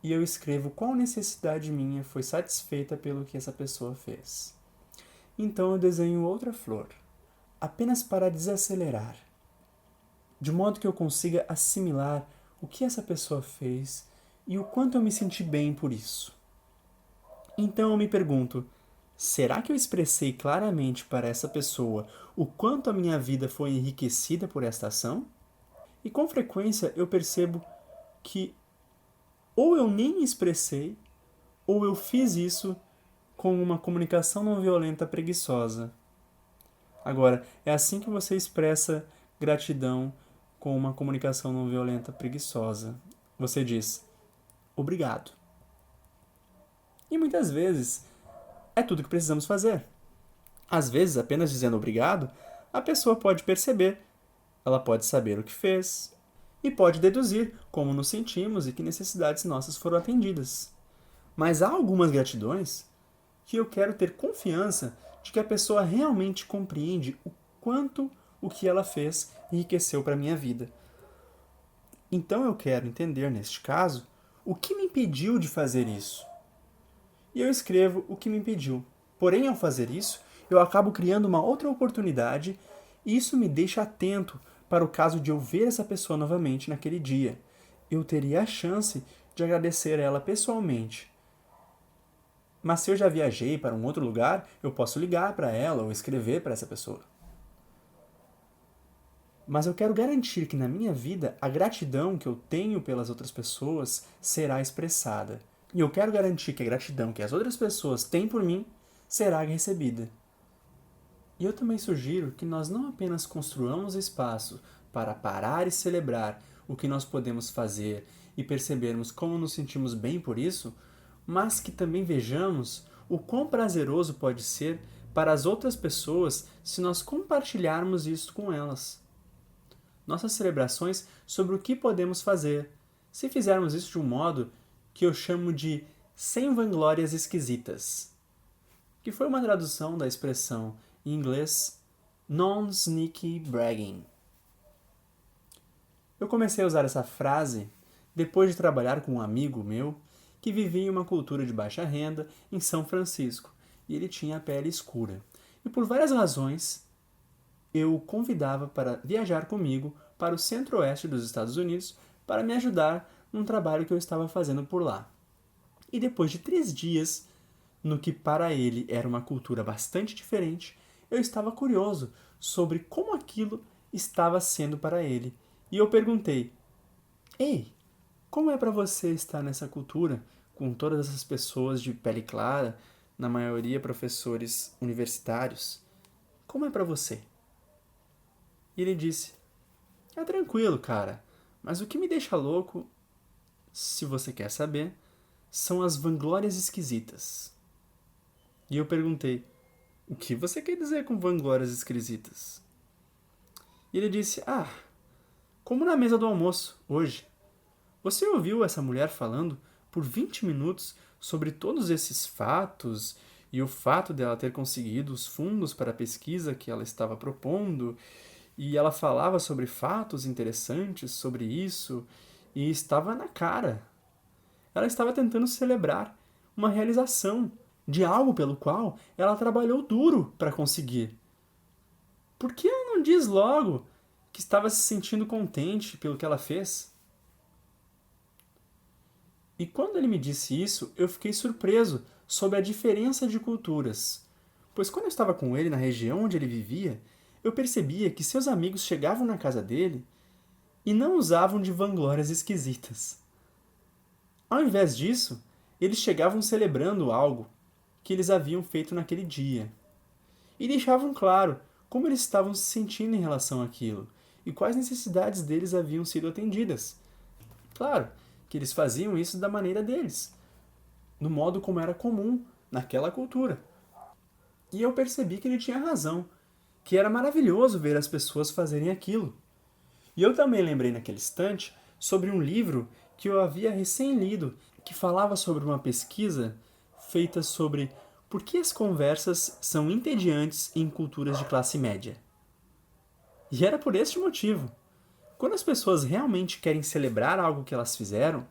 e eu escrevo qual necessidade minha foi satisfeita pelo que essa pessoa fez. Então eu desenho outra flor, apenas para desacelerar, de modo que eu consiga assimilar o que essa pessoa fez e o quanto eu me senti bem por isso. Então eu me pergunto, será que eu expressei claramente para essa pessoa o quanto a minha vida foi enriquecida por esta ação? E com frequência eu percebo que ou eu nem expressei, ou eu fiz isso com uma comunicação não violenta preguiçosa. Agora, é assim que você expressa gratidão com uma comunicação não violenta preguiçosa. Você diz, obrigado. E muitas vezes é tudo que precisamos fazer. Às vezes, apenas dizendo obrigado, a pessoa pode perceber, ela pode saber o que fez e pode deduzir como nos sentimos e que necessidades nossas foram atendidas. Mas há algumas gratidões que eu quero ter confiança de que a pessoa realmente compreende o quanto o que ela fez enriqueceu para a minha vida. Então eu quero entender, neste caso, o que me impediu de fazer isso. E eu escrevo o que me impediu. Porém, ao fazer isso, eu acabo criando uma outra oportunidade e isso me deixa atento para o caso de eu ver essa pessoa novamente naquele dia. Eu teria a chance de agradecer ela pessoalmente. Mas se eu já viajei para um outro lugar, eu posso ligar para ela ou escrever para essa pessoa. Mas eu quero garantir que na minha vida a gratidão que eu tenho pelas outras pessoas será expressada. E eu quero garantir que a gratidão que as outras pessoas têm por mim será recebida. E eu também sugiro que nós não apenas construamos espaço para parar e celebrar o que nós podemos fazer e percebermos como nos sentimos bem por isso, mas que também vejamos o quão prazeroso pode ser para as outras pessoas se nós compartilharmos isso com elas. Nossas celebrações sobre o que podemos fazer, se fizermos isso de um modo que eu chamo de sem vanglórias esquisitas, que foi uma tradução da expressão em inglês non-sneaky bragging. Eu comecei a usar essa frase depois de trabalhar com um amigo meu que vivia em uma cultura de baixa renda em São Francisco, e ele tinha a pele escura. E por várias razões, eu o convidava para viajar comigo para o centro-oeste dos Estados Unidos para me ajudar num trabalho que eu estava fazendo por lá. E depois de 3 dias, no que para ele era uma cultura bastante diferente, eu estava curioso sobre como aquilo estava sendo para ele. E eu perguntei: Ei, como é para você estar nessa cultura, com todas essas pessoas de pele clara, na maioria professores universitários? Como é para você? E ele disse: É tranquilo, cara, mas o que me deixa louco, se você quer saber, são as vanglórias esquisitas. E eu perguntei: O que você quer dizer com vanglórias esquisitas? E ele disse: como na mesa do almoço, hoje. Você ouviu essa mulher falando por 20 minutos sobre todos esses fatos e o fato dela ter conseguido os fundos para a pesquisa que ela estava propondo, e ela falava sobre fatos interessantes sobre isso, e estava na cara. Ela estava tentando celebrar uma realização de algo pelo qual ela trabalhou duro para conseguir. Por que ela não diz logo que estava se sentindo contente pelo que ela fez? E quando ele me disse isso, eu fiquei surpreso sobre a diferença de culturas. Pois quando eu estava com ele na região onde ele vivia, eu percebia que seus amigos chegavam na casa dele e não usavam de vanglórias esquisitas. Ao invés disso, eles chegavam celebrando algo que eles haviam feito naquele dia. E deixavam claro como eles estavam se sentindo em relação àquilo e quais necessidades deles haviam sido atendidas. Claro que eles faziam isso da maneira deles, no modo como era comum naquela cultura. E eu percebi que ele tinha razão, que era maravilhoso ver as pessoas fazerem aquilo. E eu também lembrei naquele instante sobre um livro que eu havia recém-lido, que falava sobre uma pesquisa feita sobre por que as conversas são entediantes em culturas de classe média. E era por este motivo. Quando as pessoas realmente querem celebrar algo que elas fizeram,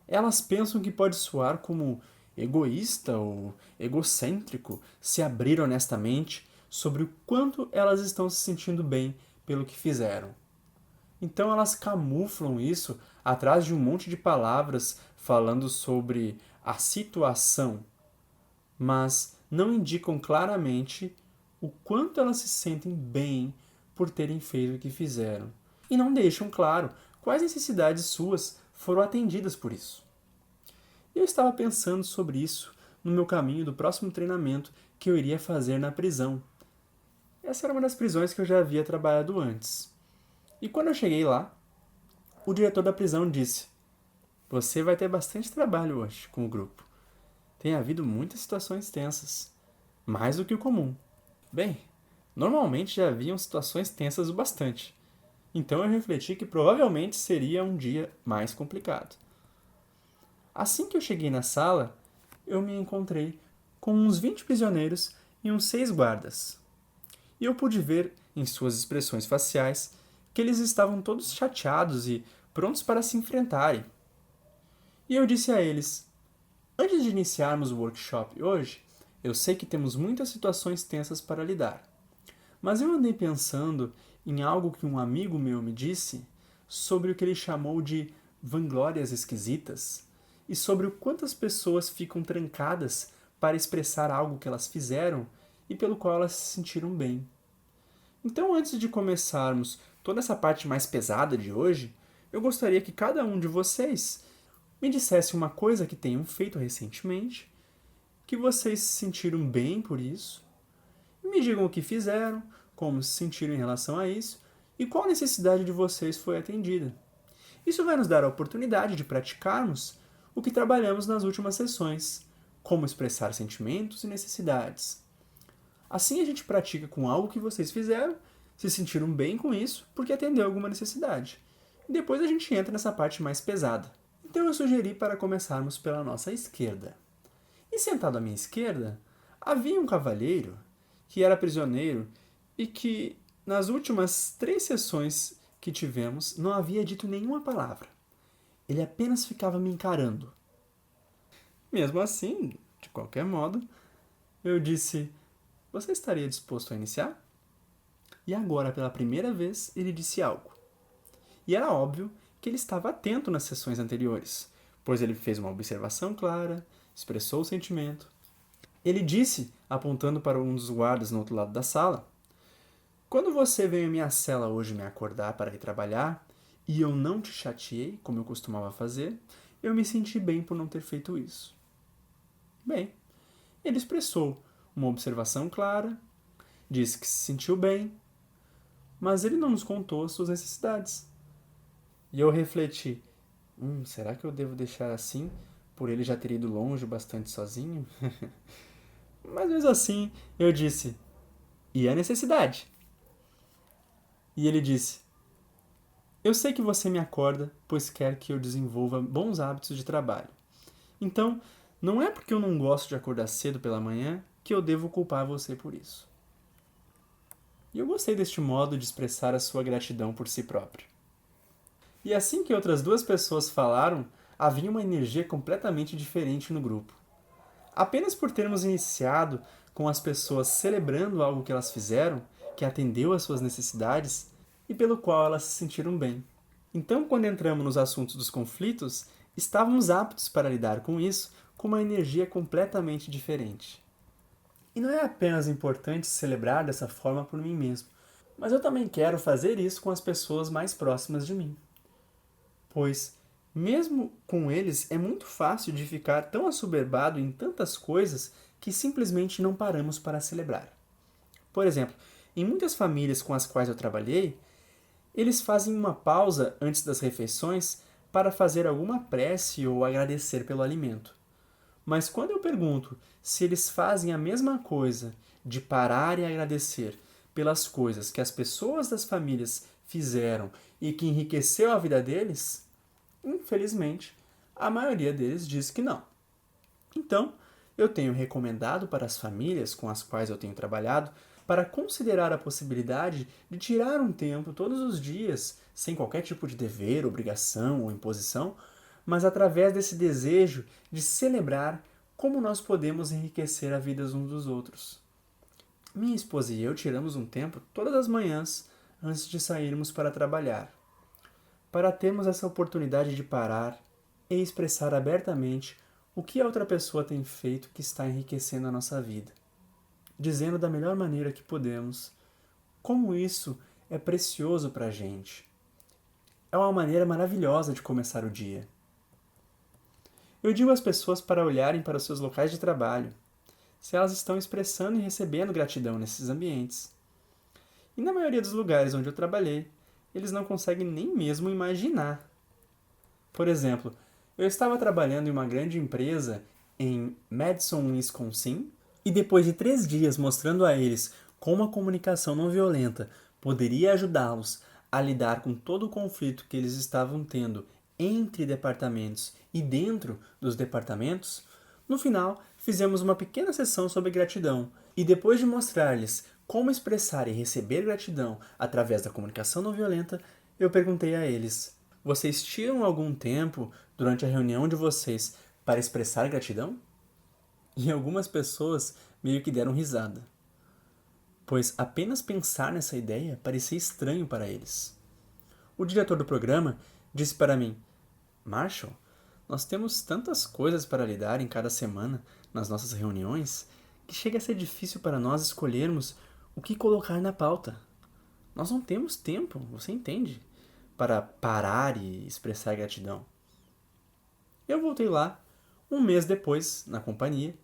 elas pensam que pode soar como egoísta ou egocêntrico se abrir honestamente sobre o quanto elas estão se sentindo bem pelo que fizeram. Então elas camuflam isso atrás de um monte de palavras falando sobre a situação, mas não indicam claramente o quanto elas se sentem bem por terem feito o que fizeram. E não deixam claro quais necessidades suas foram atendidas por isso. Eu estava pensando sobre isso no meu caminho do próximo treinamento que eu iria fazer na prisão. Essa era uma das prisões que eu já havia trabalhado antes. E quando eu cheguei lá, o diretor da prisão disse: Você vai ter bastante trabalho hoje com o grupo. Tem havido muitas situações tensas, mais do que o comum. Bem, normalmente já haviam situações tensas o bastante. Então eu refleti que provavelmente seria um dia mais complicado. Assim que eu cheguei na sala, eu me encontrei com uns 20 prisioneiros e uns 6 guardas. E eu pude ver, em suas expressões faciais, que eles estavam todos chateados e prontos para se enfrentarem. E eu disse a eles: antes de iniciarmos o workshop hoje, eu sei que temos muitas situações tensas para lidar. Mas eu andei pensando em algo que um amigo meu me disse sobre o que ele chamou de vanglórias esquisitas e sobre o quanto as pessoas ficam trancadas para expressar algo que elas fizeram e pelo qual elas se sentiram bem. Então, antes de começarmos toda essa parte mais pesada de hoje, eu gostaria que cada um de vocês me dissesse uma coisa que tenham feito recentemente, que vocês se sentiram bem por isso, e me digam o que fizeram, como se sentiram em relação a isso e qual necessidade de vocês foi atendida. Isso vai nos dar a oportunidade de praticarmos o que trabalhamos nas últimas sessões, como expressar sentimentos e necessidades. Assim a gente pratica com algo que vocês fizeram, se sentiram bem com isso porque atendeu alguma necessidade. E depois a gente entra nessa parte mais pesada. Então eu sugeri para começarmos pela nossa esquerda. E sentado à minha esquerda, havia um cavalheiro que era prisioneiro e que, nas últimas 3 sessões que tivemos, não havia dito nenhuma palavra. Ele apenas ficava me encarando. Mesmo assim, de qualquer modo, eu disse: você estaria disposto a iniciar? E agora, pela primeira vez, ele disse algo. E era óbvio que ele estava atento nas sessões anteriores, pois ele fez uma observação clara, expressou o sentimento. Ele disse, apontando para um dos guardas no outro lado da sala: quando você veio em minha cela hoje me acordar para ir trabalhar, e eu não te chateei, como eu costumava fazer, eu me senti bem por não ter feito isso. Bem, ele expressou uma observação clara, disse que se sentiu bem, mas ele não nos contou as suas necessidades. E eu refleti: será que eu devo deixar assim, por ele já ter ido longe bastante sozinho? Mas mesmo assim, eu disse: e a necessidade? E ele disse: eu sei que você me acorda, pois quer que eu desenvolva bons hábitos de trabalho. Então, não é porque eu não gosto de acordar cedo pela manhã que eu devo culpar você por isso. E eu gostei deste modo de expressar a sua gratidão por si próprio. E assim que outras 2 pessoas falaram, havia uma energia completamente diferente no grupo. Apenas por termos iniciado com as pessoas celebrando algo que elas fizeram, que atendeu às suas necessidades e pelo qual elas se sentiram bem. Então, quando entramos nos assuntos dos conflitos, estávamos aptos para lidar com isso com uma energia completamente diferente. E não é apenas importante celebrar dessa forma por mim mesmo, mas eu também quero fazer isso com as pessoas mais próximas de mim. Pois, mesmo com eles, é muito fácil de ficar tão assoberbado em tantas coisas que simplesmente não paramos para celebrar. Por exemplo, em muitas famílias com as quais eu trabalhei, eles fazem uma pausa antes das refeições para fazer alguma prece ou agradecer pelo alimento. Mas quando eu pergunto se eles fazem a mesma coisa de parar e agradecer pelas coisas que as pessoas das famílias fizeram e que enriqueceu a vida deles, infelizmente, a maioria deles diz que não. Então, eu tenho recomendado para as famílias com as quais eu tenho trabalhado para considerar a possibilidade de tirar um tempo todos os dias, sem qualquer tipo de dever, obrigação ou imposição, mas através desse desejo de celebrar como nós podemos enriquecer a vida uns dos outros. Minha esposa e eu tiramos um tempo todas as manhãs antes de sairmos para trabalhar, para termos essa oportunidade de parar e expressar abertamente o que a outra pessoa tem feito que está enriquecendo a nossa vida, dizendo da melhor maneira que podemos como isso é precioso para a gente. É uma maneira maravilhosa de começar o dia. Eu digo às pessoas para olharem para os seus locais de trabalho, se elas estão expressando e recebendo gratidão nesses ambientes. E na maioria dos lugares onde eu trabalhei, eles não conseguem nem mesmo imaginar. Por exemplo, eu estava trabalhando em uma grande empresa em Madison, Wisconsin, e depois de 3 dias mostrando a eles como a comunicação não violenta poderia ajudá-los a lidar com todo o conflito que eles estavam tendo entre departamentos E dentro dos departamentos, no final, fizemos uma pequena sessão sobre gratidão. E depois de mostrar-lhes como expressar e receber gratidão através da comunicação não violenta, eu perguntei a eles: vocês tiram algum tempo durante a reunião de vocês para expressar gratidão? E algumas pessoas meio que deram risada, pois apenas pensar nessa ideia parecia estranho para eles. O diretor do programa disse para mim: Marshall, nós temos tantas coisas para lidar em cada semana nas nossas reuniões que chega a ser difícil para nós escolhermos o que colocar na pauta. Nós não temos tempo, você entende, para parar e expressar gratidão. Eu voltei lá, um mês depois, na companhia,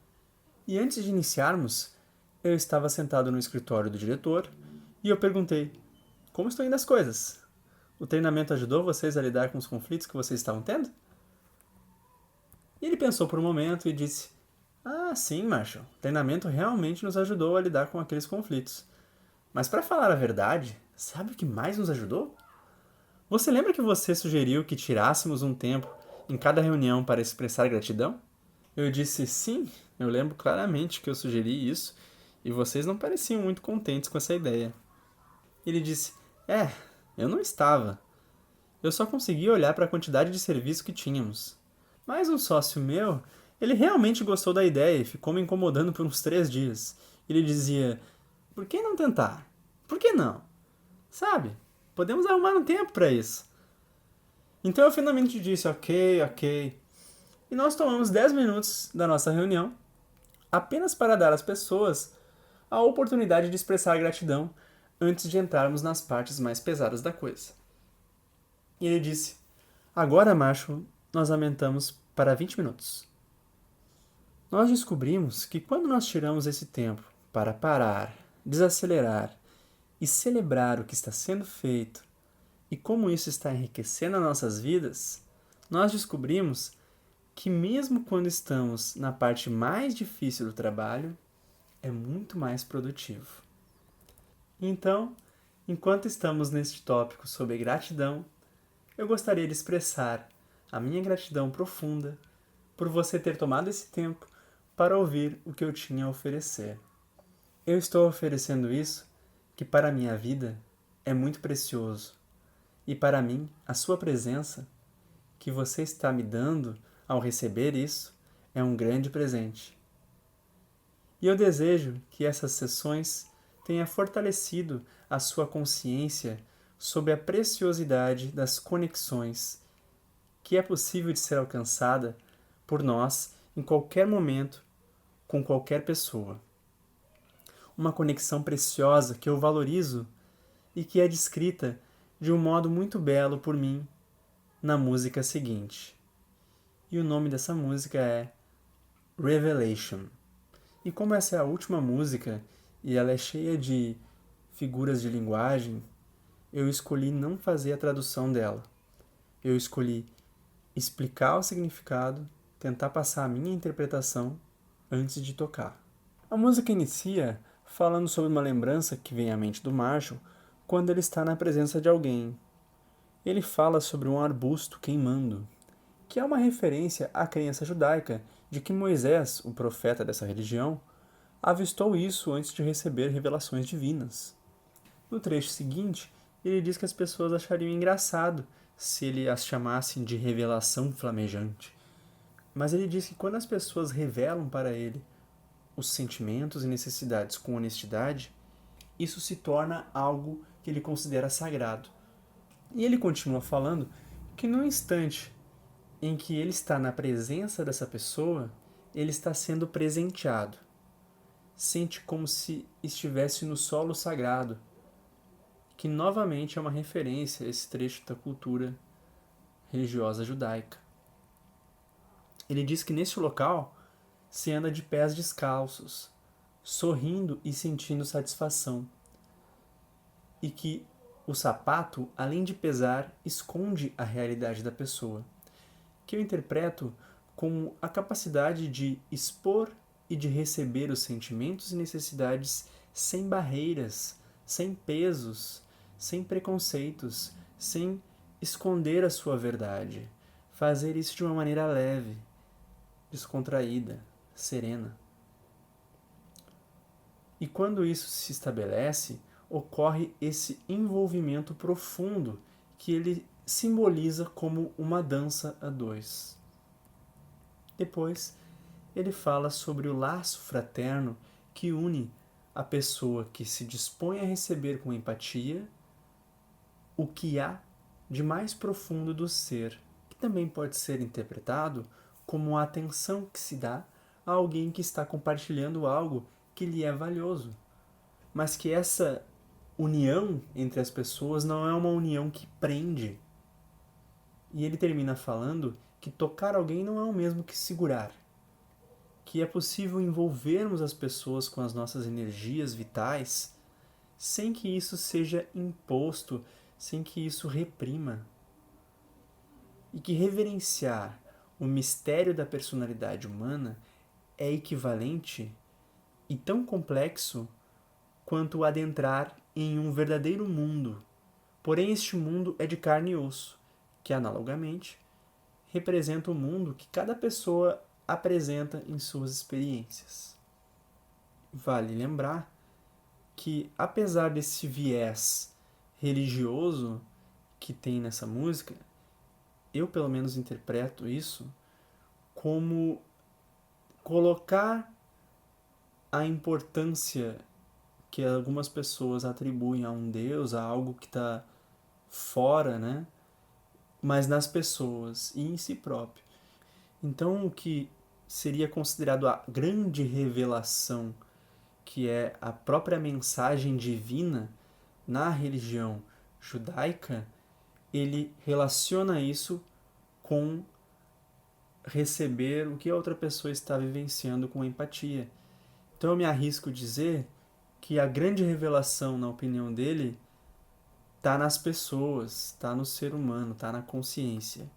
e antes de iniciarmos, eu estava sentado no escritório do diretor e eu perguntei: como estão indo as coisas? O treinamento ajudou vocês a lidar com os conflitos que vocês estavam tendo? E ele pensou por um momento e disse: ah, sim, Marshall, o treinamento realmente nos ajudou a lidar com aqueles conflitos. Mas para falar a verdade, sabe o que mais nos ajudou? Você lembra que você sugeriu que tirássemos um tempo em cada reunião para expressar gratidão? Eu disse: sim, eu lembro claramente que eu sugeri isso e vocês não pareciam muito contentes com essa ideia. Ele disse: eu não estava. Eu só consegui olhar para a quantidade de serviço que tínhamos. Mas um sócio meu, ele realmente gostou da ideia e ficou me incomodando por uns 3 dias. Ele dizia: por que não tentar? Por que não? Sabe, podemos arrumar um tempo para isso. Então eu finalmente disse: ok. E nós tomamos 10 minutos da nossa reunião apenas para dar às pessoas a oportunidade de expressar gratidão antes de entrarmos nas partes mais pesadas da coisa. E ele disse: agora, Marshall, nós aumentamos para 20 minutos. Nós descobrimos que quando nós tiramos esse tempo para parar, desacelerar e celebrar o que está sendo feito e como isso está enriquecendo as nossas vidas, nós descobrimos que mesmo quando estamos na parte mais difícil do trabalho, é muito mais produtivo. Então, enquanto estamos neste tópico sobre gratidão, eu gostaria de expressar a minha gratidão profunda por você ter tomado esse tempo para ouvir o que eu tinha a oferecer. Eu estou oferecendo isso que para a minha vida é muito precioso e para mim a sua presença que você está me dando ao receber isso é um grande presente. E eu desejo que essas sessões tenham fortalecido a sua consciência sobre a preciosidade das conexões que é possível de ser alcançada por nós em qualquer momento, com qualquer pessoa. Uma conexão preciosa que eu valorizo e que é descrita de um modo muito belo por mim na música seguinte. E o nome dessa música é Revelation. E como essa é a última música e ela é cheia de figuras de linguagem, eu escolhi não fazer a tradução dela. Eu escolhi explicar o significado, tentar passar a minha interpretação antes de tocar. A música inicia falando sobre uma lembrança que vem à mente do Marshall quando ele está na presença de alguém. Ele fala sobre um arbusto queimando, que é uma referência à crença judaica de que Moisés, o profeta dessa religião, avistou isso antes de receber revelações divinas. No trecho seguinte, ele diz que as pessoas achariam engraçado se ele as chamasse de revelação flamejante. Mas ele diz que quando as pessoas revelam para ele os sentimentos e necessidades com honestidade, isso se torna algo que ele considera sagrado. E ele continua falando que no instante em que ele está na presença dessa pessoa, ele está sendo presenteado. Sente como se estivesse no solo sagrado, que novamente é uma referência a esse trecho da cultura religiosa judaica. Ele diz que neste local se anda de pés descalços, sorrindo e sentindo satisfação, e que o sapato, além de pesar, esconde a realidade da pessoa, que eu interpreto como a capacidade de expor e de receber os sentimentos e necessidades sem barreiras, sem pesos, sem preconceitos, sem esconder a sua verdade, fazer isso de uma maneira leve, descontraída, serena. E quando isso se estabelece, ocorre esse envolvimento profundo que ele simboliza como uma dança a dois. Depois, ele fala sobre o laço fraterno que une a pessoa que se dispõe a receber com empatia o que há de mais profundo do ser, que também pode ser interpretado como a atenção que se dá a alguém que está compartilhando algo que lhe é valioso, mas que essa união entre as pessoas não é uma união que prende. E ele termina falando que tocar alguém não é o mesmo que segurar, que é possível envolvermos as pessoas com as nossas energias vitais sem que isso seja imposto, sem que isso reprima. E que reverenciar o mistério da personalidade humana é equivalente e tão complexo quanto adentrar em um verdadeiro mundo. Porém, este mundo é de carne e osso, que analogamente representa o mundo que cada pessoa apresenta em suas experiências. Vale lembrar que, apesar desse viés religioso que tem nessa música, eu pelo menos interpreto isso como colocar a importância que algumas pessoas atribuem a um Deus, a algo que está fora, né? Mas nas pessoas e em si próprio. Então, o que seria considerado a grande revelação, que é a própria mensagem divina na religião judaica, ele relaciona isso com receber o que a outra pessoa está vivenciando com empatia. Então eu me arrisco a dizer que a grande revelação, na opinião dele, está nas pessoas, está no ser humano, está na consciência.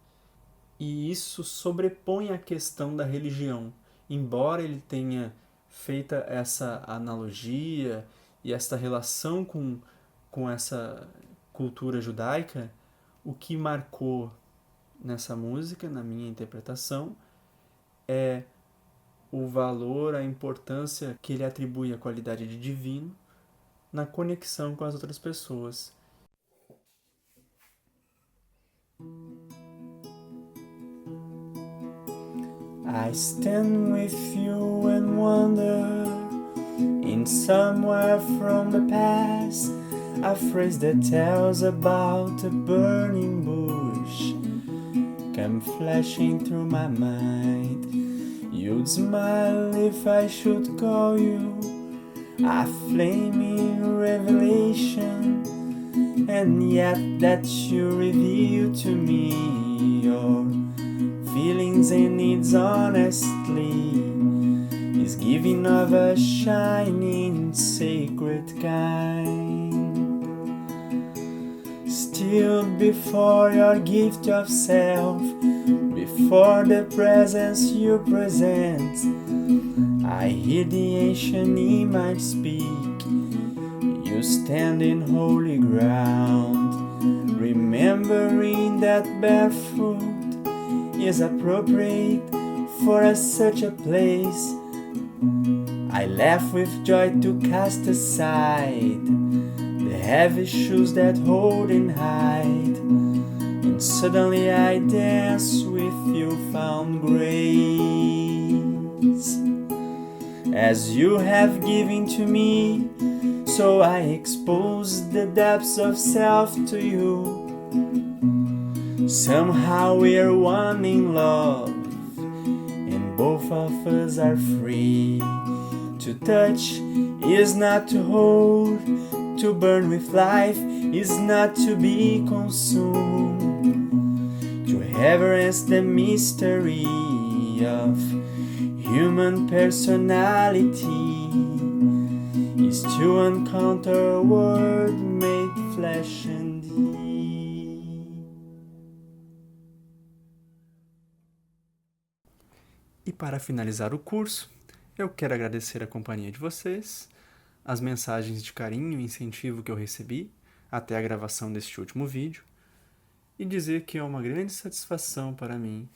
E isso sobrepõe a questão da religião. Embora ele tenha feito essa analogia e essa relação com essa cultura judaica, o que marcou nessa música, na minha interpretação, é o valor, a importância que ele atribui à qualidade de divino na conexão com as outras pessoas. I stand with you and wonder in somewhere from the past, a phrase that tells about a burning bush come flashing through my mind. You'd smile if I should call you a flaming revelation, and yet that you reveal to me your feelings and needs honestly is giving of a shining sacred kind. Still before your gift of self, before the presence you present, I hear the ancient image speak. You stand in holy ground, remembering that barefoot is appropriate for such a place. I laugh with joy to cast aside the heavy shoes that hold and hide, and suddenly I dance with newfound grace. As you have given to me, so I expose the depths of self to you. Somehow we're one in love, and both of us are free. To touch is not to hold, to burn with life is not to be consumed. To reverence the mystery of human personality is to encounter a word made flesh and deep. E para finalizar o curso, eu quero agradecer a companhia de vocês, as mensagens de carinho e incentivo que eu recebi até a gravação deste último vídeo, e dizer que é uma grande satisfação para mim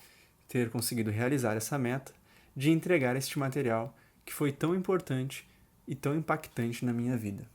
ter conseguido realizar essa meta de entregar este material que foi tão importante e tão impactante na minha vida.